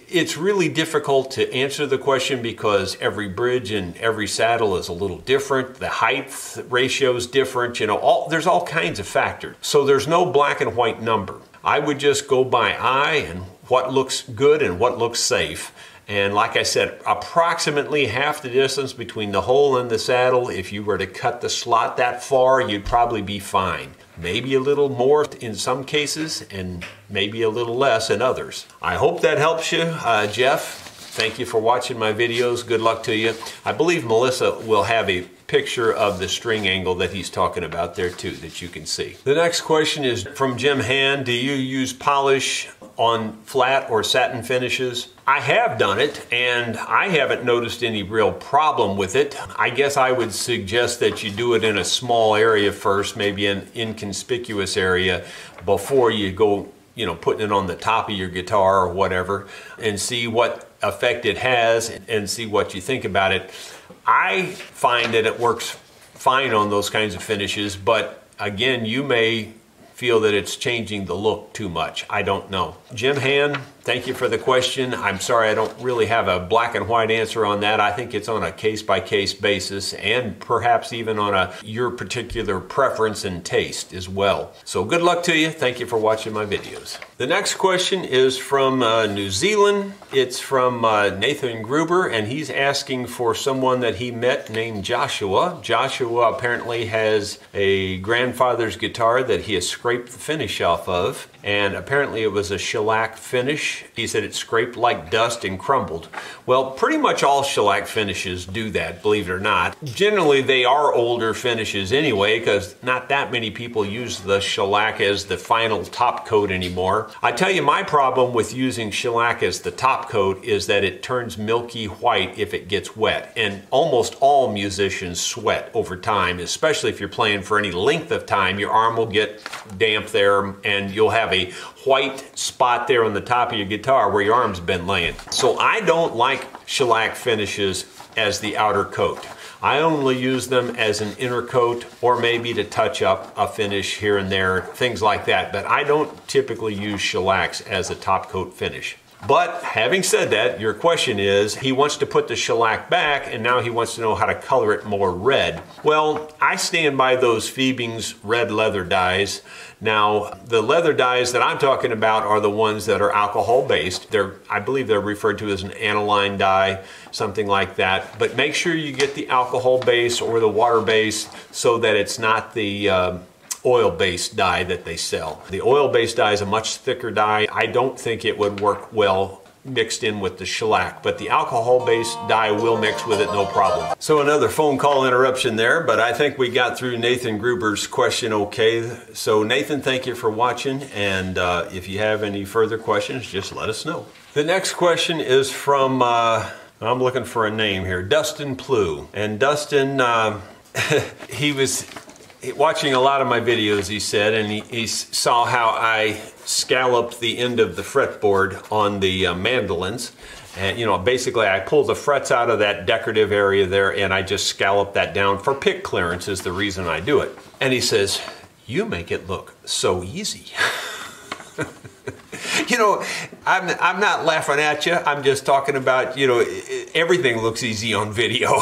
It's really difficult to answer the question because every bridge and every saddle is a little different. The height ratio is different. There's all kinds of factors. So there's no black and white number. I would just go by eye and what looks good and what looks safe. And like I said, approximately half the distance between the hole and the saddle. If you were to cut the slot that far, you'd probably be fine. Maybe a little more in some cases and maybe a little less in others. I hope that helps you, Jeff. Thank you for watching my videos. Good luck to you. I believe Melissa will have a picture of the string angle that he's talking about there too that you can see. The next question is from Jim Hand. Do you use polish on flat or satin finishes? I have done it and I haven't noticed any real problem with it. I guess I would suggest that you do it in a small area first, maybe an inconspicuous area before you go, putting it on the top of your guitar or whatever, and see what effect it has and see what you think about it. I find that it works fine on those kinds of finishes, but again, you may feel that it's changing the look too much. I don't know. Jim Han, thank you for the question. I'm sorry I don't really have a black and white answer on that. I think it's on a case-by-case basis and perhaps even on your particular preference and taste as well. So good luck to you. Thank you for watching my videos. The next question is from New Zealand. It's from Nathan Gruber, and he's asking for someone that he met named Joshua. Joshua apparently has a grandfather's guitar that he has scraped the finish off of, and apparently it was a shellac finish. finish. He said it scraped like dust and crumbled. Well, pretty much all shellac finishes do that, believe it or not. Generally, they are older finishes anyway, because not that many people use the shellac as the final top coat anymore. I tell you, my problem with using shellac as the top coat is that it turns milky white if it gets wet. And almost all musicians sweat over time, especially if you're playing for any length of time. Your arm will get damp there and you'll have a white spot there on the top of your guitar where your arm's been laying. So I don't like shellac finishes as the outer coat. I only use them as an inner coat or maybe to touch up a finish here and there, things like that. But I don't typically use shellacs as a top coat finish. But having said that, your question is, he wants to put the shellac back and now he wants to know how to color it more red. Well, I stand by those Fiebing's red leather dyes. Now, the leather dyes that I'm talking about are the ones that are alcohol-based. I believe they're referred to as an aniline dye, something like that. But make sure you get the alcohol base or the water base so that it's not the oil-based dye that they sell. The oil-based dye is a much thicker dye. I don't think it would work well mixed in with the shellac, but the alcohol-based dye will mix with it, no problem. So another phone call interruption there, but I think we got through Nathan Gruber's question okay. So Nathan, thank you for watching, and if you have any further questions, just let us know. The next question is from, I'm looking for a name here, Dustin Plew. And Dustin, he was watching a lot of my videos, he said, and he saw how I scalloped the end of the fretboard on the mandolins. And, you know, basically I pulled the frets out of that decorative area there and I just scalloped that down for pick clearance is the reason I do it. And he says, you make it look so easy. You know, I'm not laughing at you. I'm just talking about, you know, everything looks easy on video.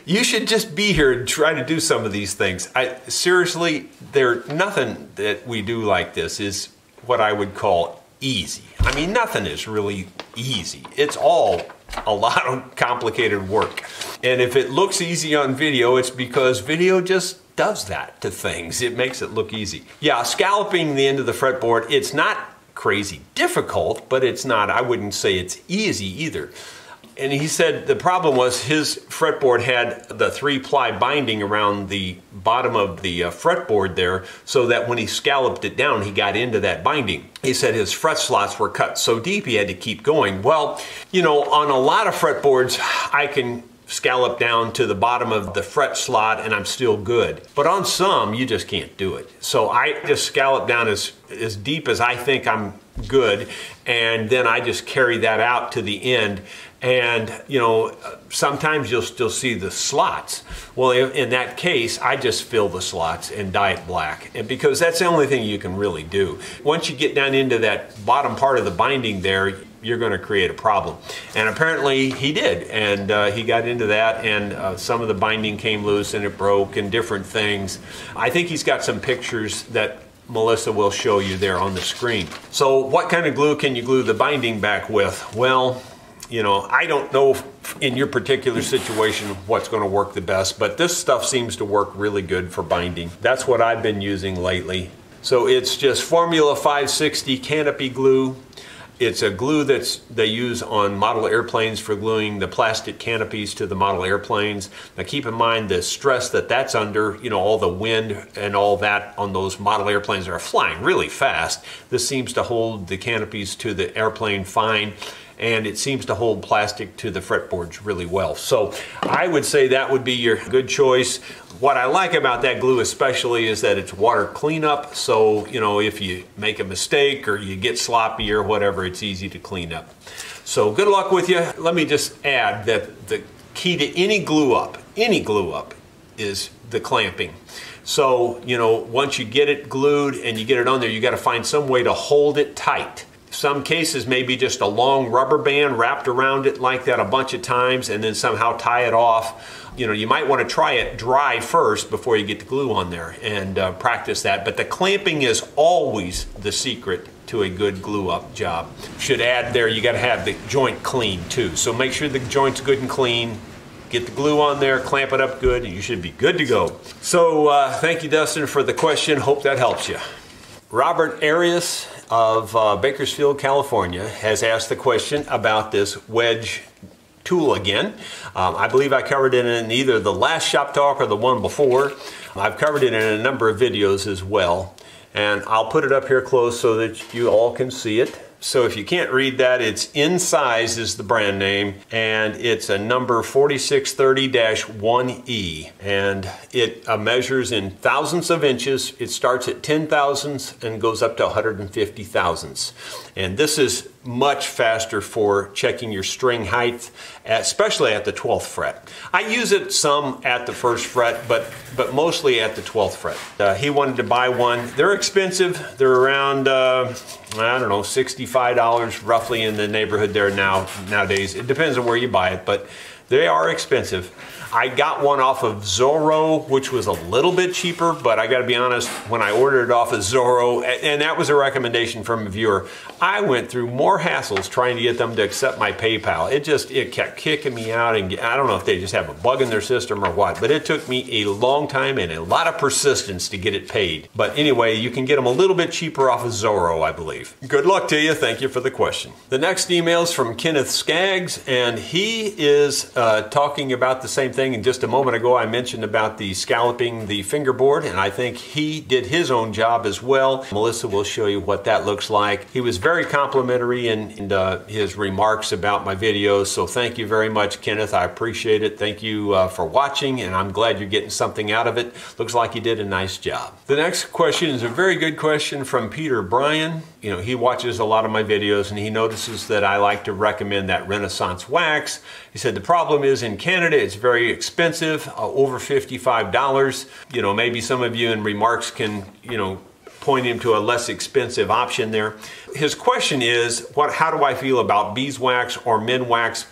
You should just be here and try to do some of these things. Seriously, nothing that we do like this is what I would call easy. I mean, nothing is really easy. It's all a lot of complicated work. And if it looks easy on video, it's because video just does that to things. It makes it look easy. Yeah, scalloping the end of the fretboard, it's not crazy difficult, but it's not, I wouldn't say it's easy either. And he said the problem was his fretboard had the 3-ply binding around the bottom of the fretboard there, so that when he scalloped it down, he got into that binding. He said his fret slots were cut so deep he had to keep going. Well, you know, on a lot of fretboards, I can scallop down to the bottom of the fret slot and I'm still good. But on some, you just can't do it. So I just scallop down as deep as I think I'm good, and then I just carry that out to the end. And, you know, sometimes you'll still see the slots. Well, in that case, I just fill the slots and dye it black, and because that's the only thing you can really do. Once you get down into that bottom part of the binding there, you're going to create a problem. And apparently he did, and he got into that, and some of the binding came loose and it broke and different things. I think he's got some pictures that Melissa will show you there on the screen. So what kind of glue can you glue the binding back with? Well, you know, I don't know in your particular situation what's going to work the best, but this stuff seems to work really good for binding. That's what I've been using lately. So it's just Formula 560 canopy glue. It's a glue that they use on model airplanes for gluing the plastic canopies to the model airplanes. Now keep in mind the stress that's under, you know, all the wind and all that on those model airplanes that are flying really fast. This seems to hold the canopies to the airplane fine, and it seems to hold plastic to the fretboards really well. So I would say that would be your good choice. What I like about that glue especially is that it's water cleanup, so you know, if you make a mistake or you get sloppy or whatever, it's easy to clean up. So good luck with you. Let me just add that the key to any glue up is the clamping. So, you know, once you get it glued and you get it on there, you got to find some way to hold it tight. Some cases maybe just a long rubber band wrapped around it like that a bunch of times and then somehow tie it off. You know, you might want to try it dry first before you get the glue on there and practice that. But the clamping is always the secret to a good glue up job. Should add there, you got to have the joint clean too. So make sure the joint's good and clean. Get the glue on there, clamp it up good, and you should be good to go. So thank you, Dustin, for the question. Hope that helps you. Robert Arias of Bakersfield, California has asked the question about this wedge tool again. I believe I covered it in either the last shop talk or the one before. I've covered it in a number of videos as well, and I'll put it up here close so that you all can see it. So if you can't read that, it's In Size is the brand name, and it's a number 4630-1E, and it measures in thousandths of inches. It starts at 10 thousandths and goes up to 150 thousandths. And this is much faster for checking your string height, especially at the 12th fret. I use it some at the 1st fret, but mostly at the 12th fret. He wanted to buy one. They're expensive. They're around, I don't know, $65 roughly in the neighborhood there nowadays. It depends on where you buy it, but they are expensive. I got one off of Zorro, which was a little bit cheaper, but I gotta be honest, when I ordered it off of Zorro, and that was a recommendation from a viewer, I went through more hassles trying to get them to accept my PayPal. It kept kicking me out, and I don't know if they just have a bug in their system or what, but it took me a long time and a lot of persistence to get it paid. But anyway, you can get them a little bit cheaper off of Zorro, I believe. Good luck to you. Thank you for the question. The next email is from Kenneth Skaggs, and he is talking about the same thing. And just a moment ago, I mentioned about the scalloping the fingerboard, and I think he did his own job as well. Melissa will show you what that looks like. He was very complimentary in his remarks about my videos, so thank you very much, Kenneth. I appreciate it. Thank you for watching, and I'm glad you're getting something out of it. Looks like you did a nice job. The next question is a very good question from Peter Bryan. You know, he watches a lot of my videos, and he notices that I like to recommend that Renaissance wax. He said the problem is in Canada it's very expensive, over $55. You know, maybe some of you in remarks can, you know, point him to a less expensive option there. His question is, how do I feel about beeswax or Minwax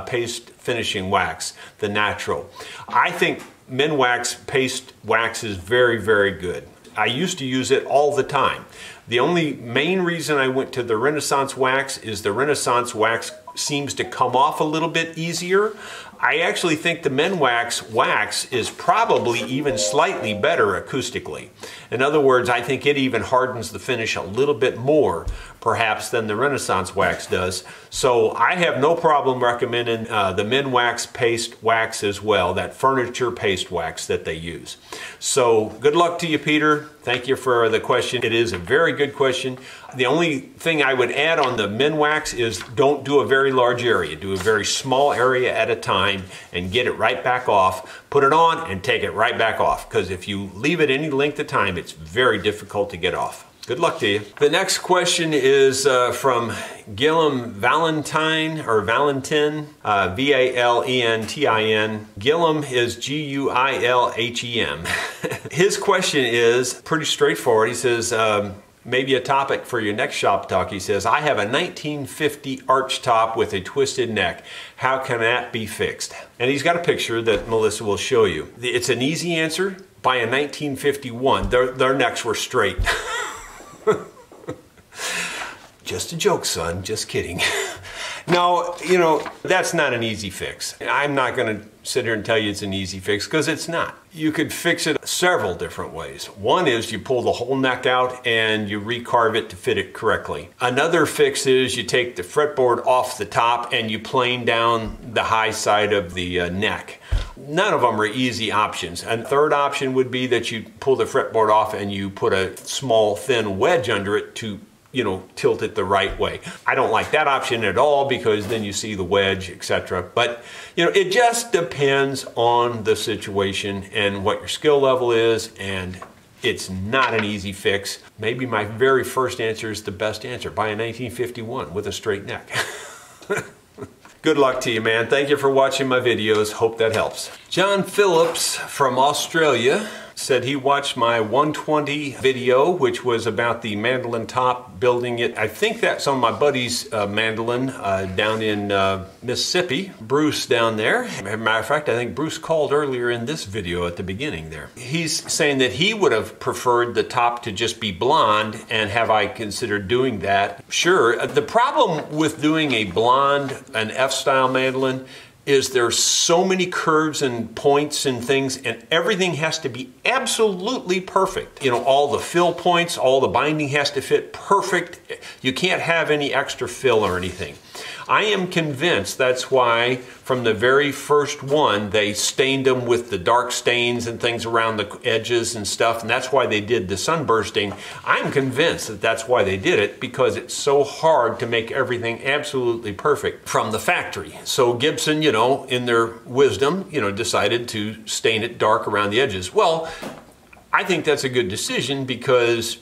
paste finishing wax, the natural? I think Minwax paste wax is very, very good. I used to use it all the time. The only main reason I went to the Renaissance wax is the Renaissance wax seems to come off a little bit easier. I actually think the Minwax wax is probably even slightly better acoustically. In other words, I think it even hardens the finish a little bit more, perhaps, than the Renaissance wax does. So I have no problem recommending the Minwax paste wax as well, that furniture paste wax that they use. So good luck to you, Peter. Thank you for the question. It is a very good question. The only thing I would add on the Minwax is don't do a very large area. Do a very small area at a time and get it right back off. Put it on and take it right back off, because if you leave it any length of time, it's very difficult to get off. Good luck to you. The next question is from Gillum Valentin, V-A-L-E-N-T-I-N. Gillum is G-U-I-L-H-E-M. His question is pretty straightforward. He says, maybe a topic for your next shop talk. He says, I have a 1950 arch top with a twisted neck. How can that be fixed? And he's got a picture that Melissa will show you. It's an easy answer. By a 1951, their necks were straight. Just a joke, son. Just kidding. No, you know, that's not an easy fix. I'm not going to sit here and tell you it's an easy fix, because it's not. You could fix it several different ways. One is you pull the whole neck out and you recarve it to fit it correctly. Another fix is you take the fretboard off the top and you plane down the high side of the neck. None of them are easy options. A third option would be that you pull the fretboard off and you put a small thin wedge under it to, you know, tilt it the right way. I don't like that option at all, because then you see the wedge, etc. But, you know, it just depends on the situation and what your skill level is, and it's not an easy fix. Maybe my very first answer is the best answer. Buy a 1951 with a straight neck. Good luck to you, man. Thank you for watching my videos. Hope that helps. John Phillips from Australia said he watched my 120 video, which was about the mandolin top, building it. I think that's on my buddy's mandolin down in Mississippi, Bruce down there. As a matter of fact, I think Bruce called earlier in this video at the beginning there. He's saying that he would have preferred the top to just be blonde, and have I considered doing that? Sure. The problem with doing a blonde, an F-style mandolin, is there's so many curves and points and things, and everything has to be absolutely perfect. You know, all the fill points, all the binding has to fit perfect. You can't have any extra fill or anything. I am convinced that's why from the very first one they stained them with the dark stains and things around the edges and stuff, and that's why they did the sunbursting. I'm convinced that that's why they did it, because it's so hard to make everything absolutely perfect from the factory. So Gibson, you know, in their wisdom, you know, decided to stain it dark around the edges. Well, I think that's a good decision, because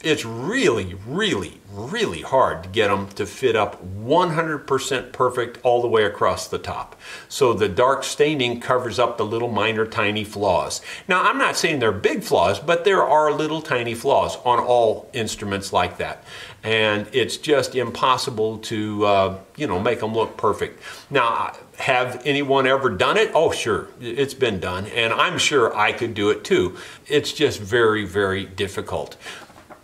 it's really, really, really hard to get them to fit up 100% perfect all the way across the top. So the dark staining covers up the little minor tiny flaws. Now, I'm not saying they're big flaws, but there are little tiny flaws on all instruments like that. And it's just impossible to, you know, make them look perfect. Now, have anyone ever done it? Oh, sure, it's been done. And I'm sure I could do it too. It's just very, very difficult.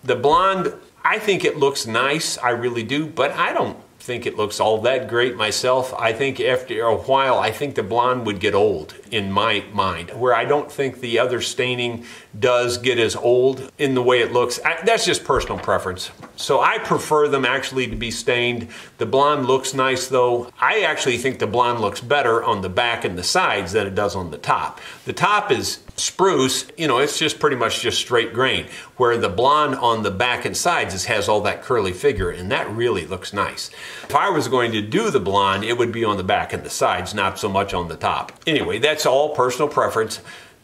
The blonde, I think it looks nice, I really do, but I don't think it looks all that great myself. I think after a while, I think the blonde would get old in my mind, where I don't think the other staining does get as old in the way it looks. That's just personal preference. So I prefer them actually to be stained. The blonde looks nice though. I actually think the blonde looks better on the back and the sides than it does on the top. The top is spruce, you know, it's just pretty much just straight grain, where the blonde on the back and sides has all that curly figure, and that really looks nice. If I was going to do the blonde, it would be on the back and the sides, not so much on the top. Anyway, that's all personal preference.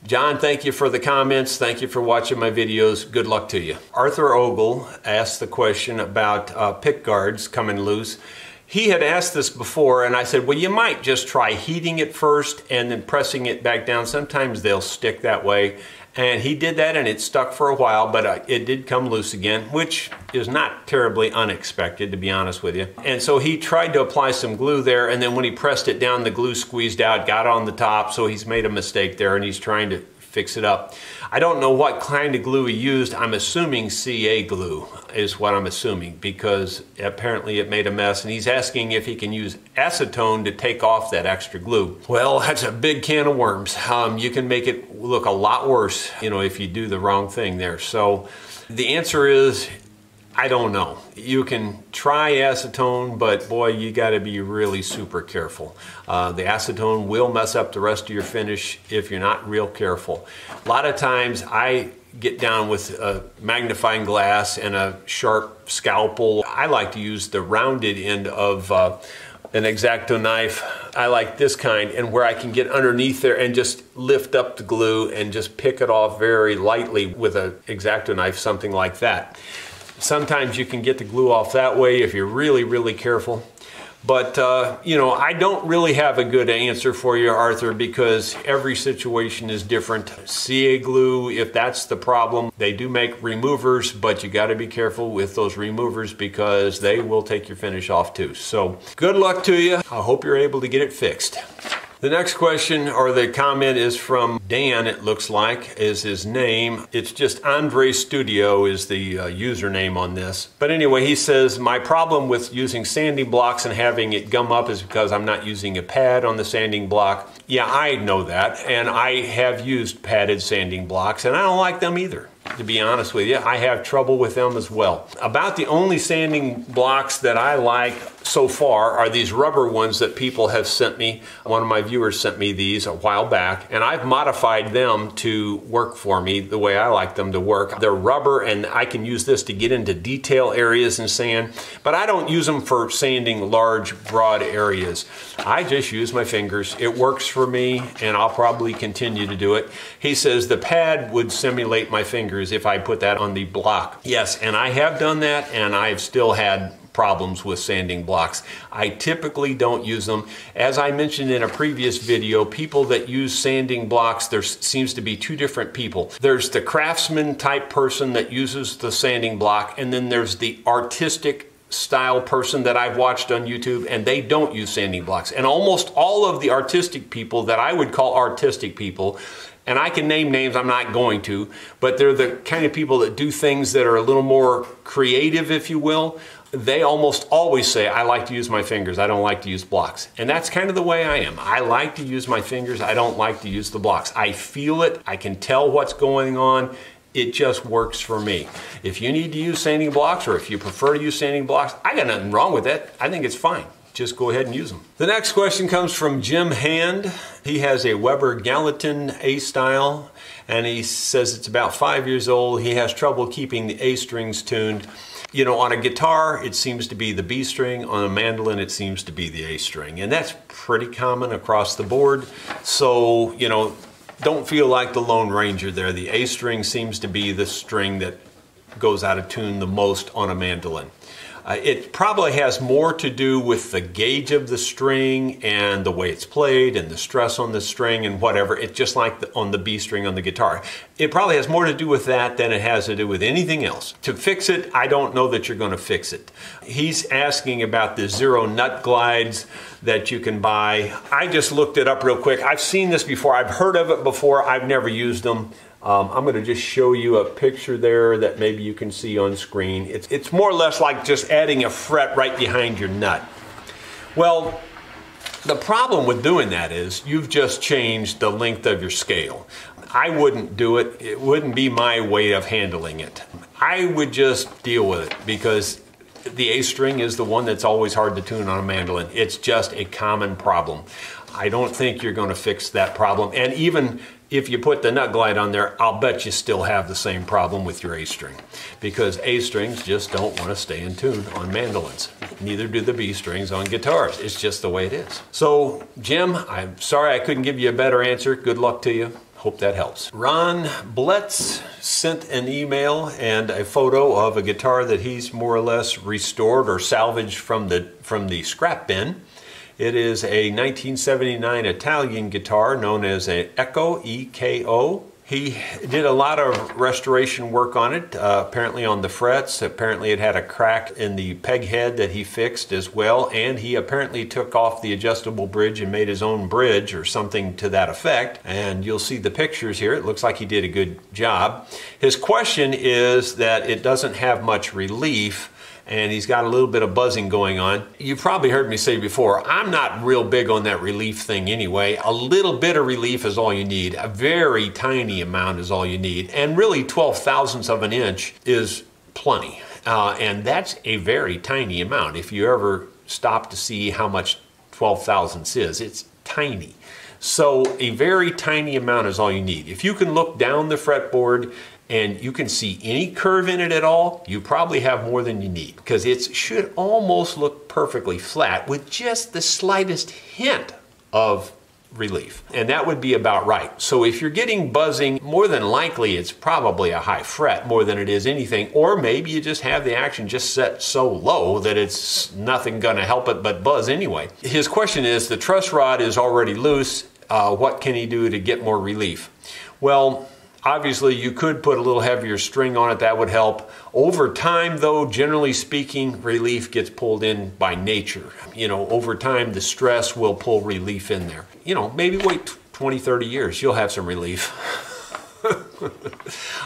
John, thank you for the comments. Thank you for watching my videos. Good luck to you. Arthur Ogle asked the question about pick guards coming loose. He had asked this before, and I said, well, you might just try heating it first and then pressing it back down. Sometimes they'll stick that way. And he did that, and it stuck for a while, but it did come loose again, which is not terribly unexpected, to be honest with you. And so he tried to apply some glue there, and then when he pressed it down, the glue squeezed out, got on the top, so he's made a mistake there, and he's trying to fix it up. I don't know what kind of glue he used. I'm assuming CA glue is what I'm assuming, because apparently it made a mess, and he's asking if he can use acetone to take off that extra glue. Well, that's a big can of worms. You can make it look a lot worse, you know, if you do the wrong thing there. So the answer is, I don't know. You can try acetone, but boy, you got to be really super careful. The acetone will mess up the rest of your finish if you're not real careful. A lot of times I get down with a magnifying glass and a sharp scalpel. I like to use the rounded end of an X-Acto knife. I like this kind, and where I can get underneath there and just lift up the glue and just pick it off very lightly with an X-Acto knife, something like that. Sometimes you can get the glue off that way if you're really, really careful. But, you know, I don't really have a good answer for you, Arthur, because every situation is different. CA glue, if that's the problem, they do make removers, but you got to be careful with those removers because they will take your finish off too. So good luck to you. I hope you're able to get it fixed. The next question, or the comment, is from Dan, it looks like, is his name. It's just Andre Studio is the username on this. But anyway, he says, my problem with using sanding blocks and having it gum up is because I'm not using a pad on the sanding block. Yeah, I know that, and I have used padded sanding blocks, and I don't like them either. To be honest with you, I have trouble with them as well. About the only sanding blocks that I like so far are these rubber ones that people have sent me. One of my viewers sent me these a while back, and I've modified them to work for me the way I like them to work. They're rubber, and I can use this to get into detail areas in sand, but I don't use them for sanding large, broad areas. I just use my fingers. It works for me, and I'll probably continue to do it. He says the pad would simulate my fingers if I put that on the block. Yes, and I have done that, and I've still had problems with sanding blocks. I typically don't use them. As I mentioned in a previous video, people that use sanding blocks, there seems to be two different people. There's the craftsman type person that uses the sanding block, and then there's the artistic style person that I've watched on YouTube, and they don't use sanding blocks. And almost all of the artistic people that I would call artistic people And I can name names, I'm not going to, but they're the kind of people that do things that are a little more creative, if you will. They almost always say, I like to use my fingers, I don't like to use blocks. And that's kind of the way I am. I like to use my fingers, I don't like to use the blocks. I feel it, I can tell what's going on. It just works for me. If you need to use sanding blocks, or if you prefer to use sanding blocks, I got nothing wrong with that. I think it's fine. Just go ahead and use them. The next question comes from Jim Hand. He has a Weber Gallatin A style, and he says it's about 5 years old. He has trouble keeping the A strings tuned. You know, on a guitar, it seems to be the B string. On a mandolin, it seems to be the A string. And that's pretty common across the board. So, you know, don't feel like the Lone Ranger there. The A string seems to be the string that goes out of tune the most on a mandolin. It probably has more to do with the gauge of the string and the way it's played and the stress on the string and whatever. It's just like on the B string on the guitar. It probably has more to do with that than it has to do with anything else. To fix it, I don't know that you're going to fix it. He's asking about the zero nut glides that you can buy. I just looked it up real quick. I've seen this before. I've heard of it before. I've never used them. I'm going to just show you a picture there that maybe you can see on screen. It's more or less like just adding a fret right behind your nut. Well, the problem with doing that is you've just changed the length of your scale. I wouldn't do it. It wouldn't be my way of handling it. I would just deal with it because the A string is the one that's always hard to tune on a mandolin. It's just a common problem. I don't think you're going to fix that problem. And even if you put the nut glide on there, I'll bet you still have the same problem with your A string, because A strings just don't want to stay in tune on mandolins. Neither do the B strings on guitars. It's just the way it is. So, Jim, I'm sorry I couldn't give you a better answer. Good luck to you. Hope that helps. Ron Blitz sent an email and a photo of a guitar that he's more or less restored or salvaged from the scrap bin. It is a 1979 Italian guitar known as an Echo, E-K-O. He did a lot of restoration work on it, apparently on the frets. Apparently it had a crack in the peg head that he fixed as well, and he apparently took off the adjustable bridge and made his own bridge or something to that effect. And you'll see the pictures here. It looks like he did a good job. His question is that it doesn't have much relief, and he's got a little bit of buzzing going on. You've probably heard me say before, I'm not real big on that relief thing anyway. A little bit of relief is all you need. A very tiny amount is all you need. And really 12 thousandths of an inch is plenty. And that's a very tiny amount. If you ever stop to see how much 12 thousandths is, it's tiny. So a very tiny amount is all you need. If you can look down the fretboard and you can see any curve in it at all, you probably have more than you need, because it should almost look perfectly flat with just the slightest hint of relief. And that would be about right. So if you're getting buzzing, more than likely it's probably a high fret more than it is anything, or maybe you just have the action just set so low that it's nothing gonna help it but buzz anyway. His question is, the truss rod is already loose, what can he do to get more relief? Well, obviously, you could put a little heavier string on it. That would help. Over time, though, generally speaking, relief gets pulled in by nature. You know, over time, the stress will pull relief in there. You know, maybe wait 20, 30 years, you'll have some relief.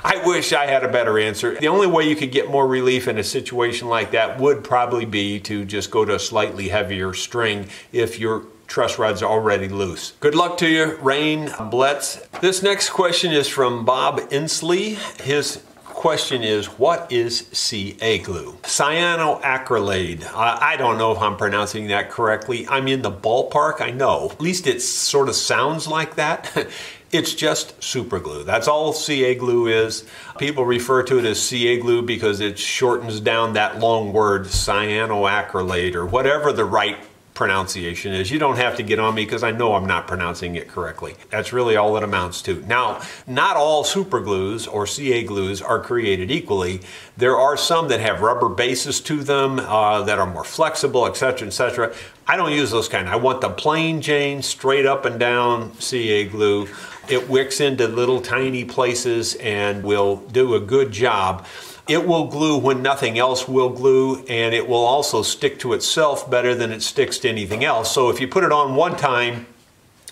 I wish I had a better answer. The only way you could get more relief in a situation like that would probably be to just go to a slightly heavier string if your truss rod's already loose. Good luck to you, Rain Blitz. This next question is from Bob Inslee. His question is, what is CA glue? Cyanoacrylate. I don't know if I'm pronouncing that correctly. I'm in the ballpark, I know. At least it sort of sounds like that. It's just super glue. That's all CA glue is. People refer to it as CA glue because it shortens down that long word, cyanoacrylate, or whatever the right pronunciation is. You don't have to get on me because I know I'm not pronouncing it correctly. That's really all it amounts to. Now, not all super glues or CA glues are created equally. There are some that have rubber bases to them that are more flexible, etc., etc. I don't use those kind. I want the plain Jane, straight up and down CA glue. It wicks into little tiny places and will do a good job. It will glue when nothing else will glue, and it will also stick to itself better than it sticks to anything else. So if you put it on one time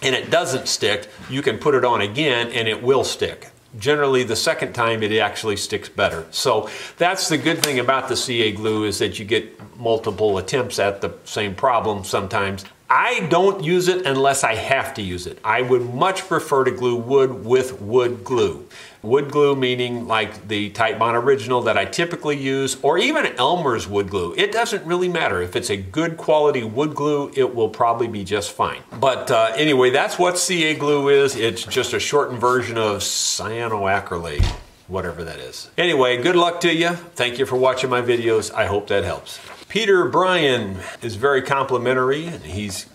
and it doesn't stick, you can put it on again and it will stick. Generally, the second time it actually sticks better. So that's the good thing about the CA glue, is that you get multiple attempts at the same problem sometimes. I don't use it unless I have to use it. I would much prefer to glue wood with wood glue. Wood glue meaning like the Titebond Original that I typically use, or even Elmer's wood glue. It doesn't really matter. If it's a good quality wood glue, it will probably be just fine. But anyway, that's what CA glue is. It's just a shortened version of cyanoacrylate, whatever that is. Anyway, good luck to you. Thank you for watching my videos. I hope that helps. Peter Bryan is very complimentary, and he's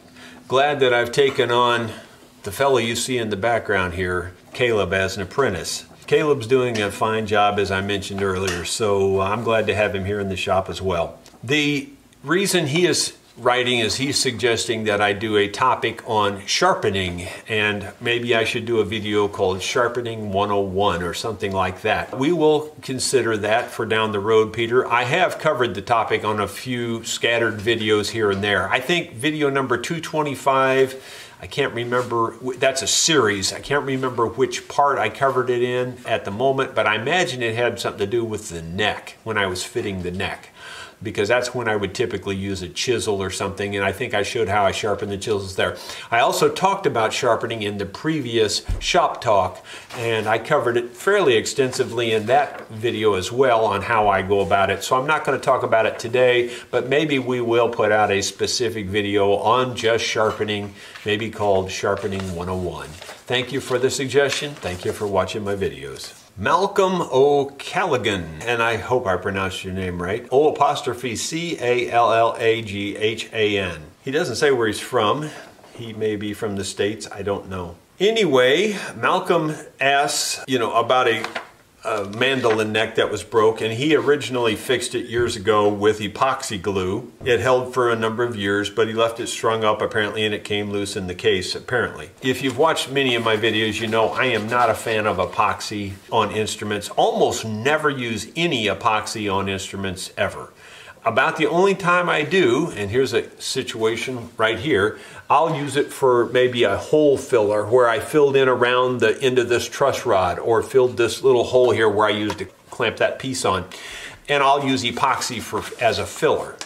glad that I've taken on the fellow you see in the background here, Caleb, as an apprentice. Caleb's doing a fine job, as I mentioned earlier, so I'm glad to have him here in the shop as well. The reason he is writing is he's suggesting that I do a topic on sharpening, and maybe I should do a video called Sharpening 101 or something like that. We will consider that for down the road, Peter. I have covered the topic on a few scattered videos here and there. I think video number 225, I can't remember, that's a series. I can't remember which part I covered it in at the moment, but I imagine it had something to do with the neck, when I was fitting the neck, because that's when I would typically use a chisel or something, and I think I showed how I sharpen the chisels there. I also talked about sharpening in the previous shop talk, and I covered it fairly extensively in that video as well on how I go about it. So I'm not going to talk about it today, but maybe we will put out a specific video on just sharpening, maybe called Sharpening 101. Thank you for the suggestion. Thank you for watching my videos. Malcolm O'Callaghan, and I hope I pronounced your name right. O''Callaghan. He doesn't say where he's from. He may be from the States, I don't know. Anyway, Malcolm asks, about a mandolin neck that was broke, and he originally fixed it years ago with epoxy glue. It held for a number of years, but he left it strung up apparently, and it came loose in the case apparently. If you've watched many of my videos, you know I am not a fan of epoxy on instruments. Almost never use any epoxy on instruments ever. About the only time I do, and here's a situation right here, I'll use it for maybe a hole filler where I filled in around the end of this truss rod, or filled this little hole here where I used to clamp that piece on, and I'll use epoxy as a filler.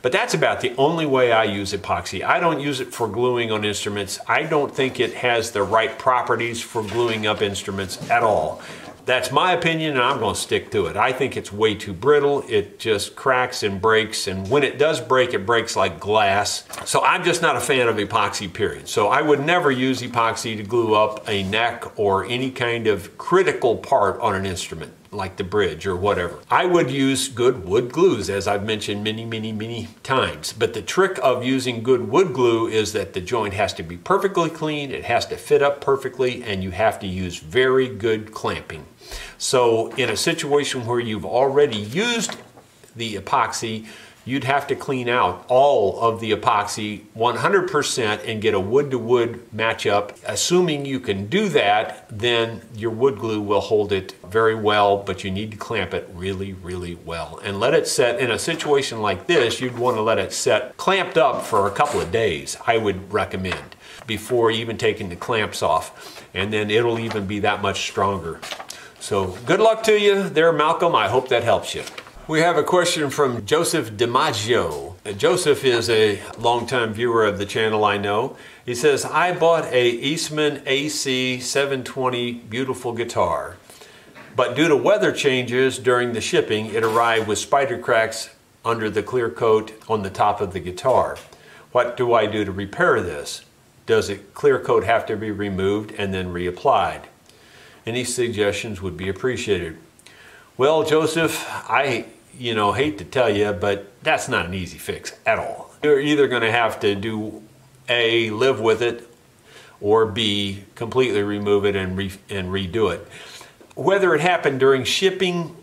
But that's about the only way I use epoxy. I don't use it for gluing on instruments. I don't think it has the right properties for gluing up instruments at all. That's my opinion, and I'm going to stick to it. I think it's way too brittle. It just cracks and breaks, and when it does break, it breaks like glass. So I'm just not a fan of epoxy, period. So I would never use epoxy to glue up a neck or any kind of critical part on an instrument, like the bridge or whatever. I would use good wood glues, as I've mentioned many times. But the trick of using good wood glue is that the joint has to be perfectly clean, it has to fit up perfectly, and you have to use very good clamping. So in a situation where you've already used the epoxy, you'd have to clean out all of the epoxy 100% and get a wood-to-wood matchup. Assuming you can do that, then your wood glue will hold it very well, but you need to clamp it really well. And let it set. In a situation like this, you'd want to let it set clamped up for a couple of days, I would recommend, before even taking the clamps off. And then it'll even be that much stronger. So good luck to you there, Malcolm. I hope that helps you. We have a question from Joseph DiMaggio. Joseph is a longtime viewer of the channel, I know. He says, I bought a Eastman AC 720 beautiful guitar, but due to weather changes during the shipping, it arrived with spider cracks under the clear coat on the top of the guitar. What do I do to repair this? Does the clear coat have to be removed and then reapplied? Any suggestions would be appreciated. Well, Joseph, I hate to tell you, but that's not an easy fix at all. You're either going to have to do A, live with it, or B, completely remove it and redo it. Whether it happened during shipping,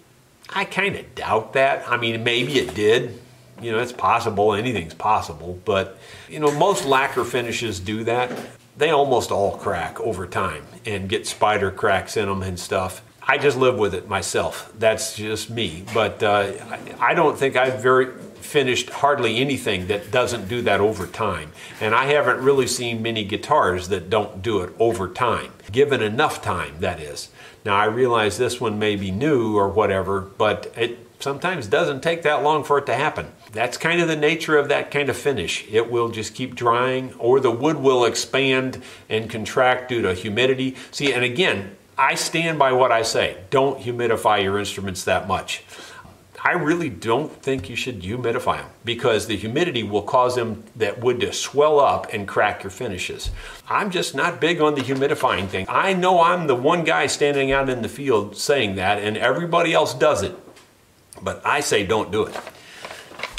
I kind of doubt that. I mean, maybe it did. It's possible. Anything's possible. But, most lacquer finishes do that. They almost all crack over time and get spider cracks in them and stuff. I just live with it myself. That's just me. But I don't think I've finished hardly anything that doesn't do that over time. And I haven't really seen many guitars that don't do it over time, given enough time, that is. Now I realize this one may be new or whatever, but it sometimes doesn't take that long for it to happen. That's kind of the nature of that kind of finish. It will just keep drying, or the wood will expand and contract due to humidity. See, and again, I stand by what I say. Don't humidify your instruments that much. I really don't think you should humidify them, because the humidity will cause that wood to swell up and crack your finishes. I'm just not big on the humidifying thing. I know I'm the one guy standing out in the field saying that, and everybody else does it. But I say don't do it.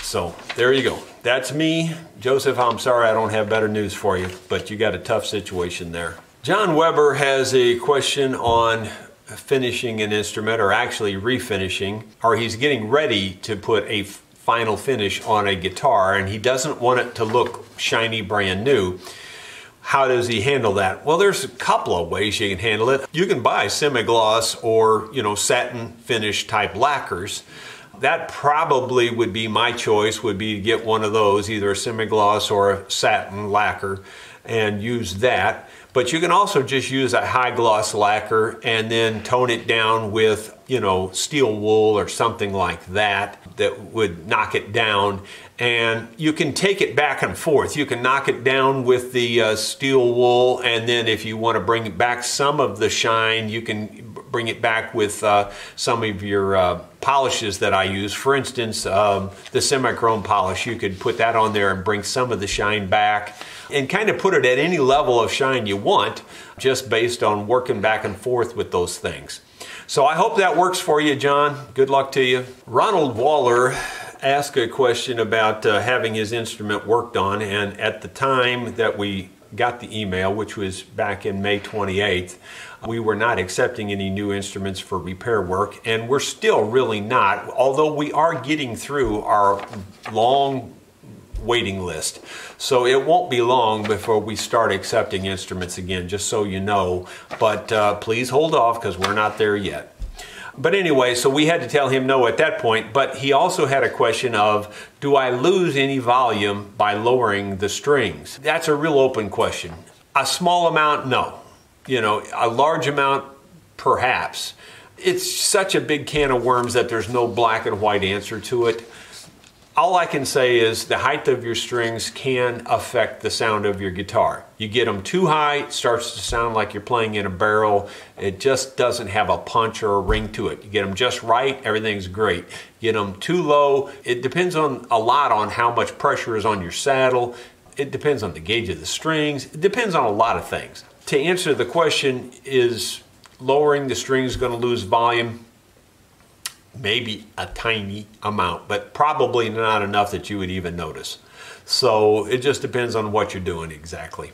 So there you go. That's me. Joseph, I'm sorry I don't have better news for you, but you got a tough situation there. John Weber has a question on finishing an instrument, or actually refinishing, or he's getting ready to put a final finish on a guitar, and he doesn't want it to look shiny brand new. How does he handle that? Well, there's a couple of ways you can handle it. You can buy semi-gloss or, satin finish type lacquers. That probably would be my choice, would be to get one of those, either a semi-gloss or a satin lacquer, and use that. But you can also just use a high gloss lacquer and then tone it down with, steel wool or something like that would knock it down. And you can take it back and forth. You can knock it down with the steel wool, and then if you want to bring back some of the shine, you can bring it back with some of your polishes that I use. For instance, the semi-chrome polish, you could put that on there and bring some of the shine back, and kind of put it at any level of shine you want, just based on working back and forth with those things. So I hope that works for you, John. Good luck to you. Ronald Waller asked a question about having his instrument worked on, and at the time that we got the email, which was back in May 28th, we were not accepting any new instruments for repair work, and we're still really not, although we are getting through our long waiting list. So it won't be long before we start accepting instruments again, just so you know. But please hold off, because we're not there yet. But anyway, so we had to tell him no at that point. But he also had a question of, do I lose any volume by lowering the strings? That's a real open question. A small amount, no. A large amount, perhaps. It's such a big can of worms that there's no black and white answer to it. All I can say is the height of your strings can affect the sound of your guitar. You get them too high, it starts to sound like you're playing in a barrel. It just doesn't have a punch or a ring to it. You get them just right, everything's great. Get them too low, it depends on a lot on how much pressure is on your saddle. It depends on the gauge of the strings. It depends on a lot of things. To answer the question, is lowering the strings going to lose volume? Maybe a tiny amount, but probably not enough that you would even notice. So it just depends on what you're doing exactly.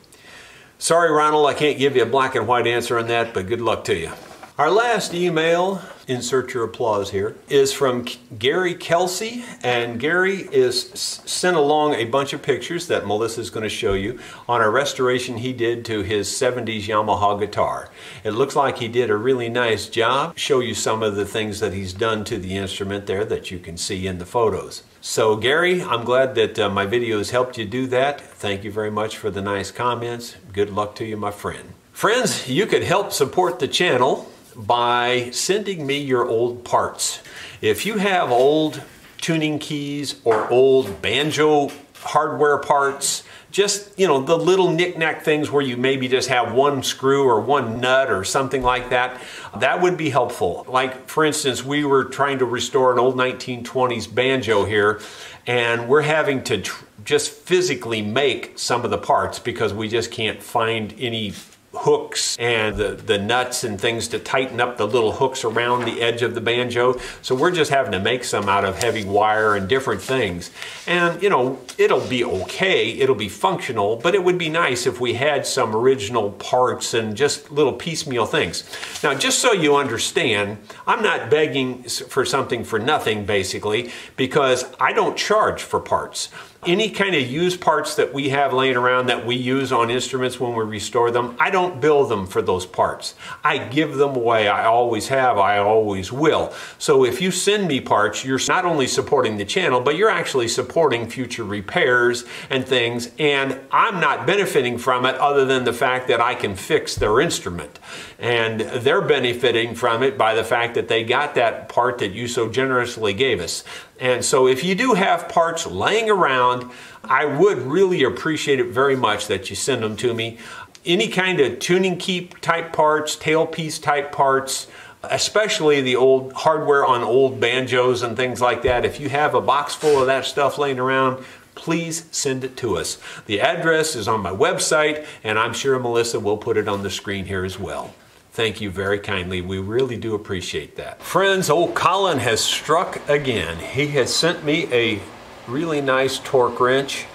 Sorry, Ronald, I can't give you a black and white answer on that, but good luck to you. Our last email, insert your applause here, is from Gary Kelsey, and Gary is sent along a bunch of pictures that Melissa's going to show you on a restoration he did to his 70s Yamaha guitar. It looks like he did a really nice job. Show you some of the things that he's done to the instrument there that you can see in the photos. So Gary, I'm glad that my videos helped you do that. Thank you very much for the nice comments. Good luck to you, my friend. Friends, you could help support the channel by sending me your old parts. If you have old tuning keys or old banjo hardware parts, just, the little knick-knack things where you maybe just have one screw or one nut or something like that, that would be helpful. Like, for instance, we were trying to restore an old 1920s banjo here, and we're having to just physically make some of the parts because we just can't find any hooks and the nuts and things to tighten up the little hooks around the edge of the banjo. So we're just having to make some out of heavy wire and different things. And it'll be okay, it'll be functional, but it would be nice if we had some original parts and just little piecemeal things. Now, just so you understand, I'm not begging for something for nothing, basically, because I don't charge for parts. Any kind of used parts that we have laying around that we use on instruments when we restore them, I don't bill them for those parts. I give them away. I always have, I always will. So if you send me parts, you're not only supporting the channel, but you're actually supporting future repairs and things, and I'm not benefiting from it other than the fact that I can fix their instrument. And they're benefiting from it by the fact that they got that part that you so generously gave us. And so if you do have parts laying around, I would really appreciate it very much that you send them to me. Any kind of tuning keep type parts, tailpiece type parts, especially the old hardware on old banjos and things like that. If you have a box full of that stuff laying around, please send it to us. The address is on my website, and I'm sure Melissa will put it on the screen here as well. Thank you very kindly. We really do appreciate that. Friends, old Colin has struck again. He has sent me a really nice torque wrench.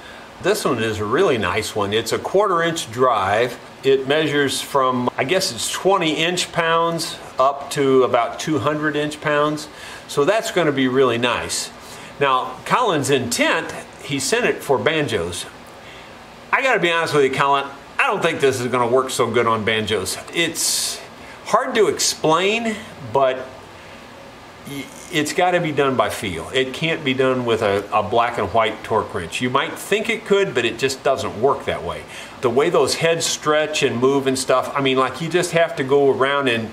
This one is a really nice one. It's a 1/4 inch drive. It measures from, I guess it's 20 inch-pounds up to about 200 inch-pounds. So that's going to be really nice. Now, Colin's intent, he sent it for banjos. I got to be honest with you, Colin, I don't think this is going to work so good on banjos. It's hard to explain, but it's got to be done by feel. It can't be done with a black and white torque wrench. You might think it could, but it just doesn't work that way. The way those heads stretch and move and stuff, I mean, like, you just have to go around, and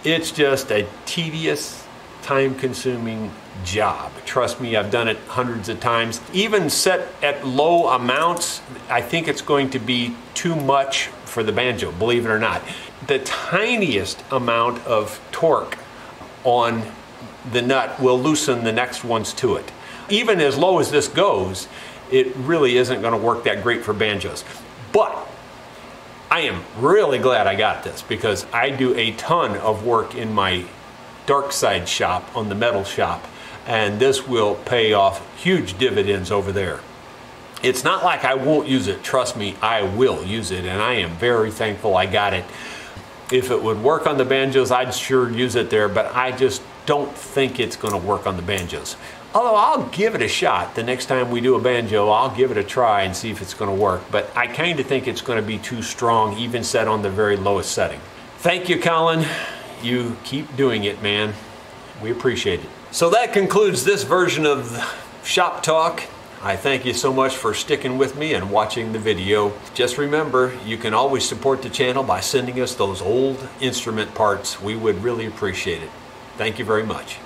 it's just a tedious, time-consuming job. Trust me, I've done it hundreds of times. Even set at low amounts, I think it's going to be too much for the banjo, believe it or not. The tiniest amount of torque on the nut will loosen the next ones to it. Even as low as this goes, it really isn't going to work that great for banjos. But I am really glad I got this, because I do a ton of work in my dark side shop, on the metal shop, and this will pay off huge dividends over there. It's not like I won't use it. Trust me, I will use it, and I am very thankful I got it. If it would work on the banjos, I'd sure use it there, but I just don't think it's going to work on the banjos. Although I'll give it a shot. The next time we do a banjo, I'll give it a try and see if it's going to work. But I kind of think it's going to be too strong, even set on the very lowest setting. Thank you, Colin. You keep doing it, man. We appreciate it. So that concludes this version of Shop Talk. I thank you so much for sticking with me and watching the video. Just remember, you can always support the channel by sending us those old instrument parts. We would really appreciate it. Thank you very much.